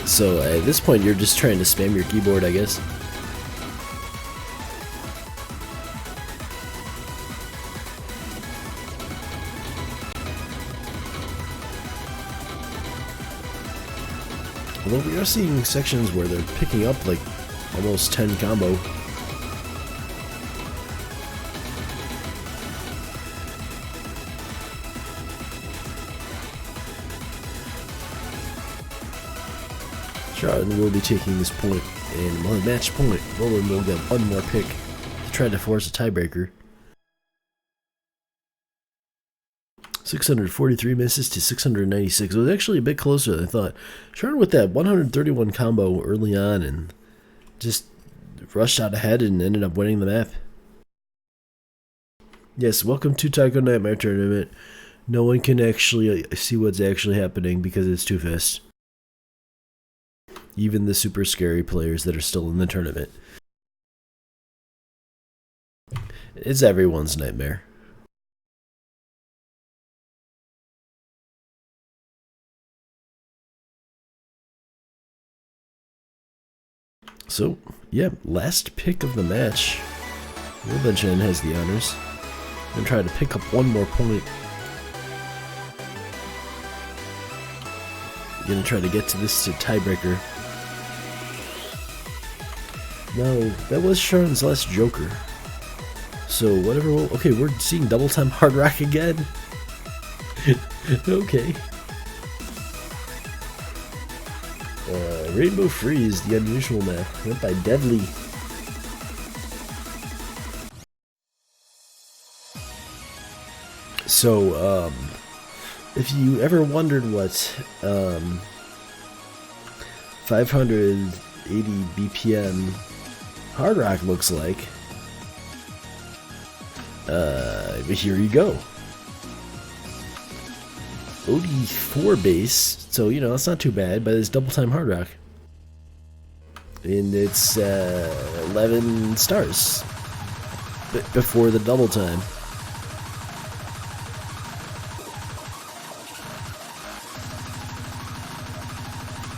So at this point you're just trying to spam your keyboard, I guess. although we are seeing sections where they're picking up like almost 10 combo. Syaron will be taking this point, and on match point, Roland will get one more pick to try to force a tiebreaker. 643 misses to 696. It was actually a bit closer than I thought. Syaron with that 131 combo early on and just rushed out ahead and ended up winning the map. Yes, welcome to Taiko Nightmare Tournament. No one can actually see what's actually happening because it's too fast. Even the super scary players that are still in the tournament. It's everyone's nightmare. So, yeah, last pick of the match. Wilbenchen has the honors. I'm trying to pick up one more point. Gonna try to get to this tiebreaker. No, that was Syaron's last Joker. So whatever. Okay, we're seeing double time hard rock again. Okay. Rainbow Freeze, the unusual map, went by Deadly. So, if you ever wondered what 580 BPM hard rock looks like, here you go. OD4 base, so you know it's not too bad, but it's double time hard rock. And it's 11 stars before the double time.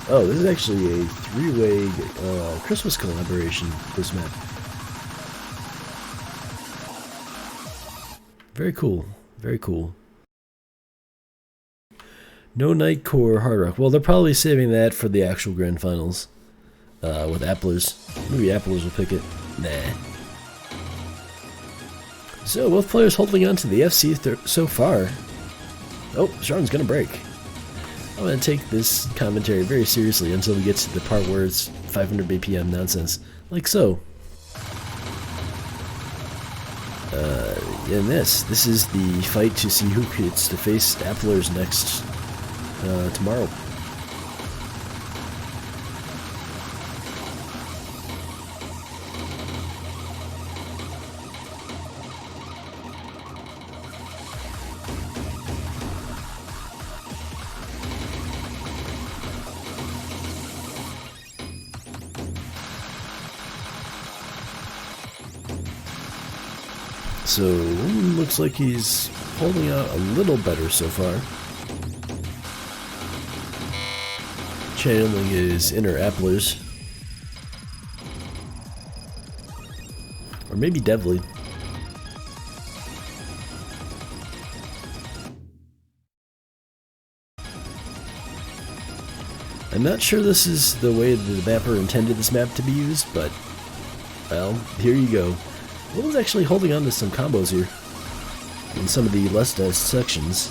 Oh, this is actually a three-way Christmas collaboration, this map. Very cool, very cool. No Nightcore Hard Rock. Well, they're probably saving that for the actual Grand Finals. With Applers. Maybe Applers will pick it. Nah. So, both players holding on to the FC so far. Oh, Syaron's gonna break. I'm gonna take this commentary very seriously until we get to the part where it's 500 BPM nonsense. Like so. And this is the fight to see who gets to face Applers next tomorrow. So, looks like he's holding out a little better so far. Channeling his inner Applers. Or maybe Devly. I'm not sure this is the way the mapper intended this map to be used, but, well, here you go. Will's actually holding on to some combos here in some of the less dense sections.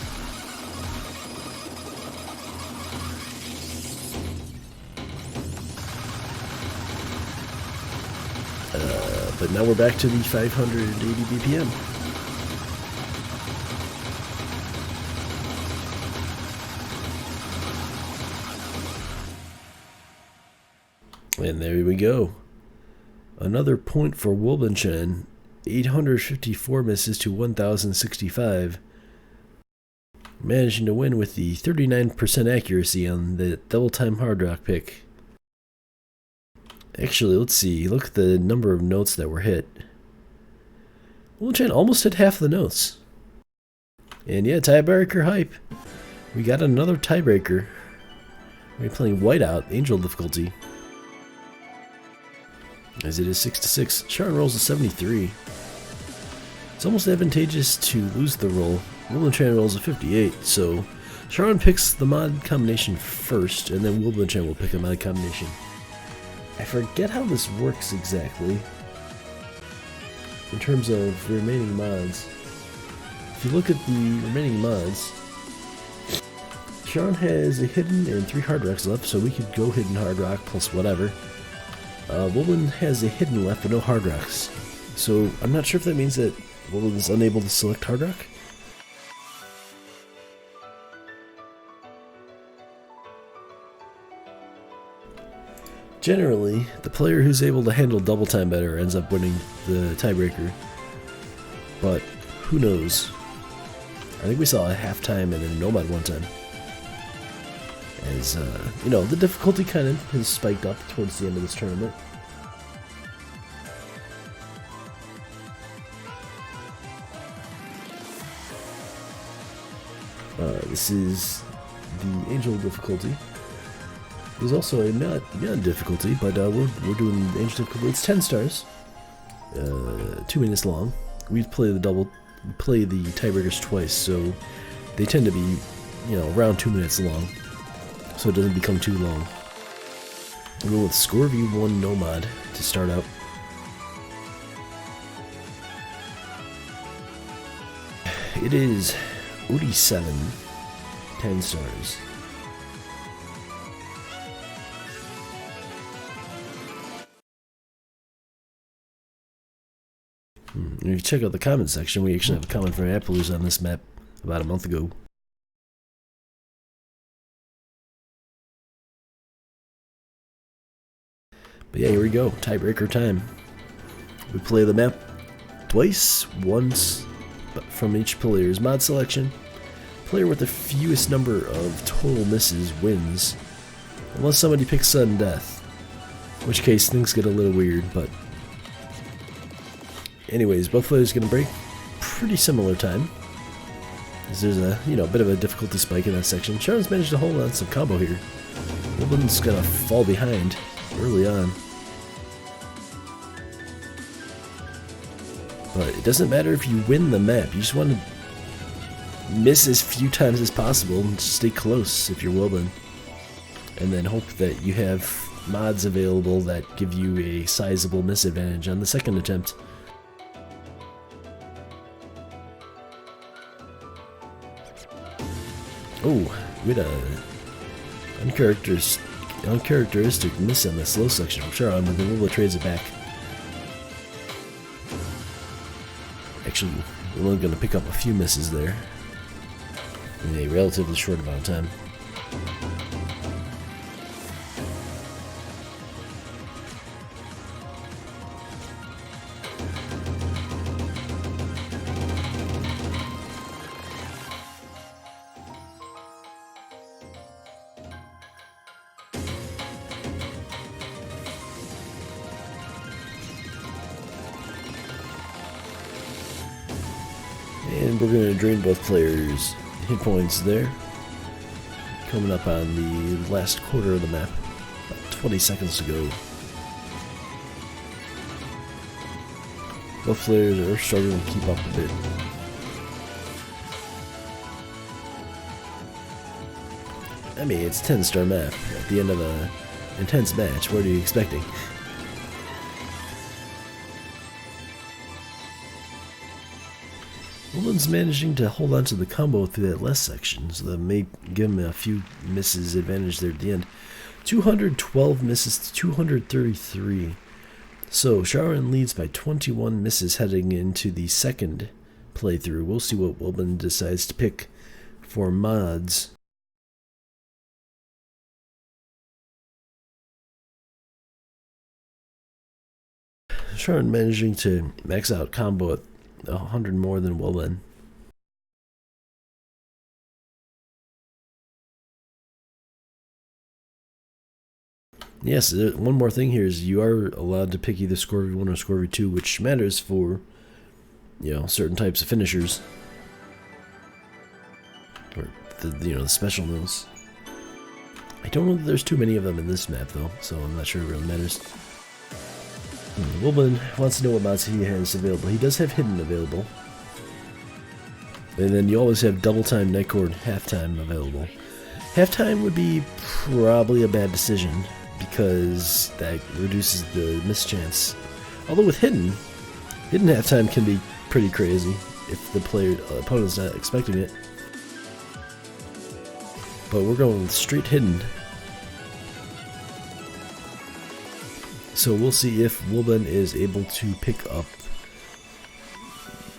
But now we're back to the 580 BPM. And there we go. Another point for Wilbenchen. 854 misses to 1,065. Managing to win with the 39% accuracy on the double time hard rock pick. Actually, let's see. Look at the number of notes that were hit. Wilbenchen almost hit half the notes. And yeah, tiebreaker hype. We got another tiebreaker. We're playing Whiteout, Angel difficulty. As it is 6-6. Syaron rolls a 73. It's almost advantageous to lose the roll. Wilbenchen rolls a 58, so Sharon picks the mod combination first, and then Wilbur will pick a mod combination. I forget how this works exactly in terms of remaining mods. If you look at the remaining mods, Sharon has a hidden and 3 hard rocks left, so we could go hidden hard rock plus whatever. Wilbur has a hidden left but no hard rocks, so I'm not sure if that means that Wilbur is unable to select hard rock. Generally, the player who's able to handle double time better ends up winning the tiebreaker, but who knows? I think we saw a halftime and a nomad one time. As, you know, the difficulty kind of has spiked up towards the end of this tournament. This is the Angel difficulty. There's also a not difficulty, but we're doing the Angel difficulty. It's 10 stars, 2 minutes long. We play the tiebreakers twice, so they tend to be, you know, around 2 minutes long, so it doesn't become too long. We're going with Scorvy1 Nomad to start out. It is OD7, 10 stars. If you check out the comment section, we actually have a comment from Appaloosa on this map about a month ago. But yeah, here we go. Tiebreaker time. We play the map twice, once from each player's mod selection. Player with the fewest number of total misses wins, unless somebody picks sudden death, in which case things get a little weird, but anyways, both players gonna break pretty similar time, as there's a, you know, bit of a difficulty spike in that section. Sharon's managed to hold on some combo here. Wilburn's gonna fall behind early on, but it doesn't matter if you win the map. You just want to miss as few times as possible and stay close if you're Wilbur, and then hope that you have mods available that give you a sizable misadvantage on the second attempt. Oh, we had a uncharacteristic miss on the slow section from Sharon, but then Wilbur trades it back. Actually, we're only going to pick up a few misses there in a relatively short amount of time. And we're going to drain both players' hit points there. Coming up on the last quarter of the map. About 20 seconds to go. Both players are struggling to keep up a bit. I mean, it's a 10-star map. At the end of an intense match, what are you expecting? Wilburn's managing to hold on to the combo through that last section, so that may give him a few misses advantage there at the end. 212 misses to 233. So Sharon leads by 21 misses heading into the second playthrough. We'll see what Wilbur decides to pick for mods. Sharon managing to max out combo at 100 more than Wilbur. Yes, one more thing here is you are allowed to pick either Scorvy1 or Scorvy2, which matters for, you know, certain types of finishers, or the special moves. I don't know that there's too many of them in this map though, so I'm not sure it really matters. Wilbur wants to know what mods he has available. He does have hidden available. And then you always have double time, night court, halftime available. Halftime would be probably a bad decision because that reduces the miss chance. Although with hidden halftime can be pretty crazy if the opponent's not expecting it. But we're going straight hidden. So we'll see if Wilben is able to pick up,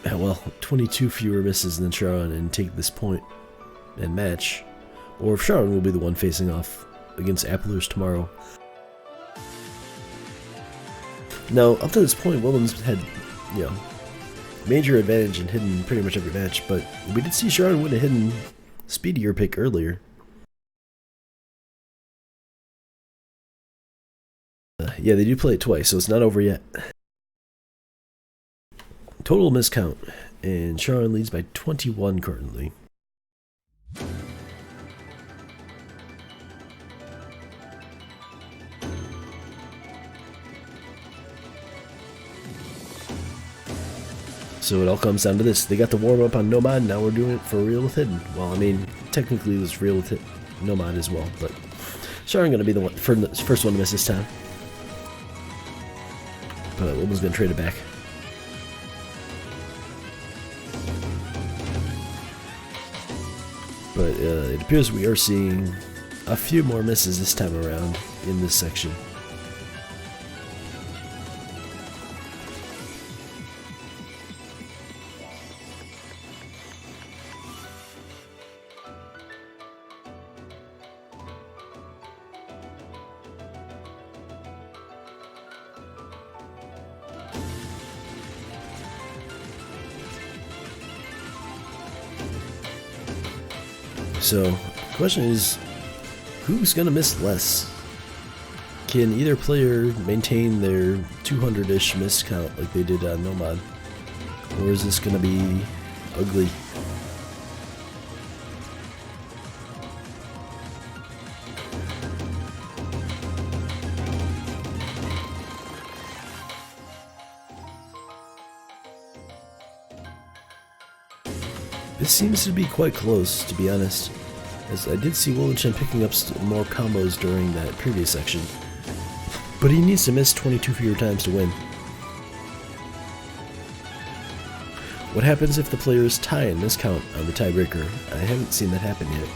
well, 22 fewer misses than syaron and take this point and match. Or if syaron will be the one facing off against Applers tomorrow. Now, up to this point, Wilben's had, major advantage in hidden pretty much every match, but we did see syaron win a hidden speedier pick earlier. Yeah, they do play it twice, so it's not over yet. Total miscount, and syaron leads by 21 currently. So it all comes down to this. They got the warm up on Nomad, now we're doing it for real with hidden. Well, I mean, technically it was real with Nomad as well, but syaron gonna be the first one to miss this time. But Wilben's gonna trade it back. But it appears we are seeing a few more misses this time around in this section. So, the question is, who's going to miss less? Can either player maintain their 200-ish miss count like they did on Nomad? Or is this going to be ugly? This seems to be quite close, to be honest, as I did see Wilben picking up more combos during that previous section, but he needs to miss 22 fewer times to win. What happens if the players tie in miscount on the tiebreaker? I haven't seen that happen yet.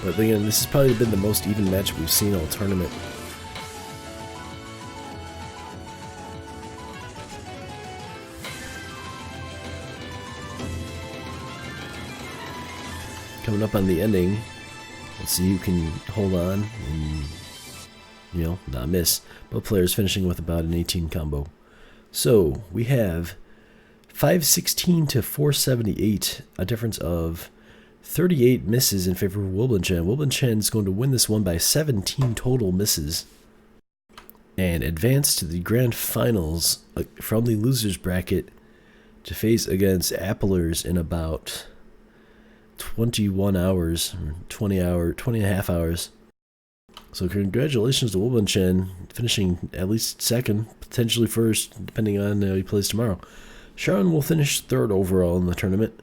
But again, this has probably been the most even match we've seen all tournament. Coming up on the ending, let's see who can hold on and, not miss. Both players finishing with about an 18 combo. So we have 516 to 478, a difference of 38 misses in favor of Wilben. Wilben is going to win this one by 17 total misses and advance to the grand finals from the losers bracket to face against Applers in about 21 hours, 20 and a half hours. So congratulations to Wilben, finishing at least second, potentially first, depending on how he plays tomorrow. syaron will finish third overall in the tournament.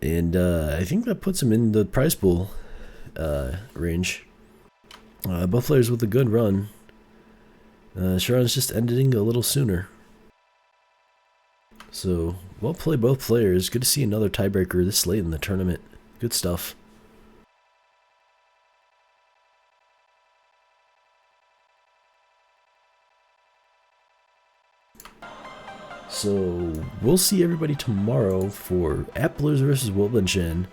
And I think that puts him in the prize pool range. Both players with a good run. syaron's just ending a little sooner. So, well played both players. Good to see another tiebreaker this late in the tournament. Good stuff. So, we'll see everybody tomorrow for Applers versus Wilben.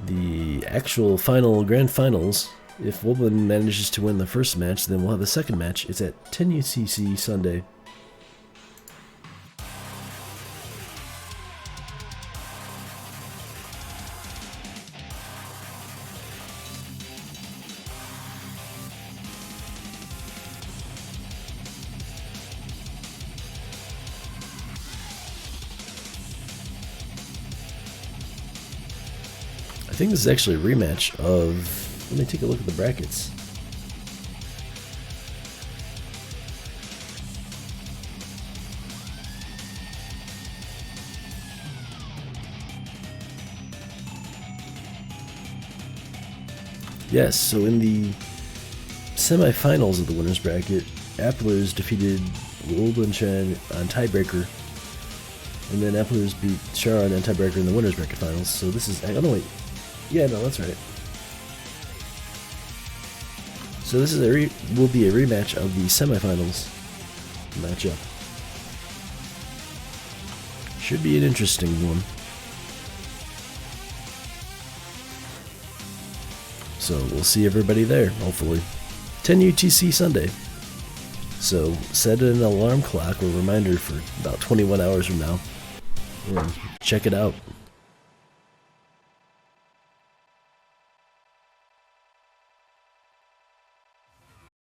The actual grand finals. If Wilben manages to win the first match, then we'll have the second match. It's at 10 UTC Sunday. I think this is actually a rematch of... Let me take a look at the brackets. Yes, so in the semifinals of the winners bracket, Applers defeated World and Chen on tiebreaker, and then Applers beat Syaron on tiebreaker in the winners bracket finals. So this is, oh no wait, yeah, no, that's right. So this is will be a rematch of the semifinals matchup. Should be an interesting one. So we'll see everybody there, hopefully. 10 UTC Sunday. So set an alarm clock or reminder for about 21 hours from now. And check it out.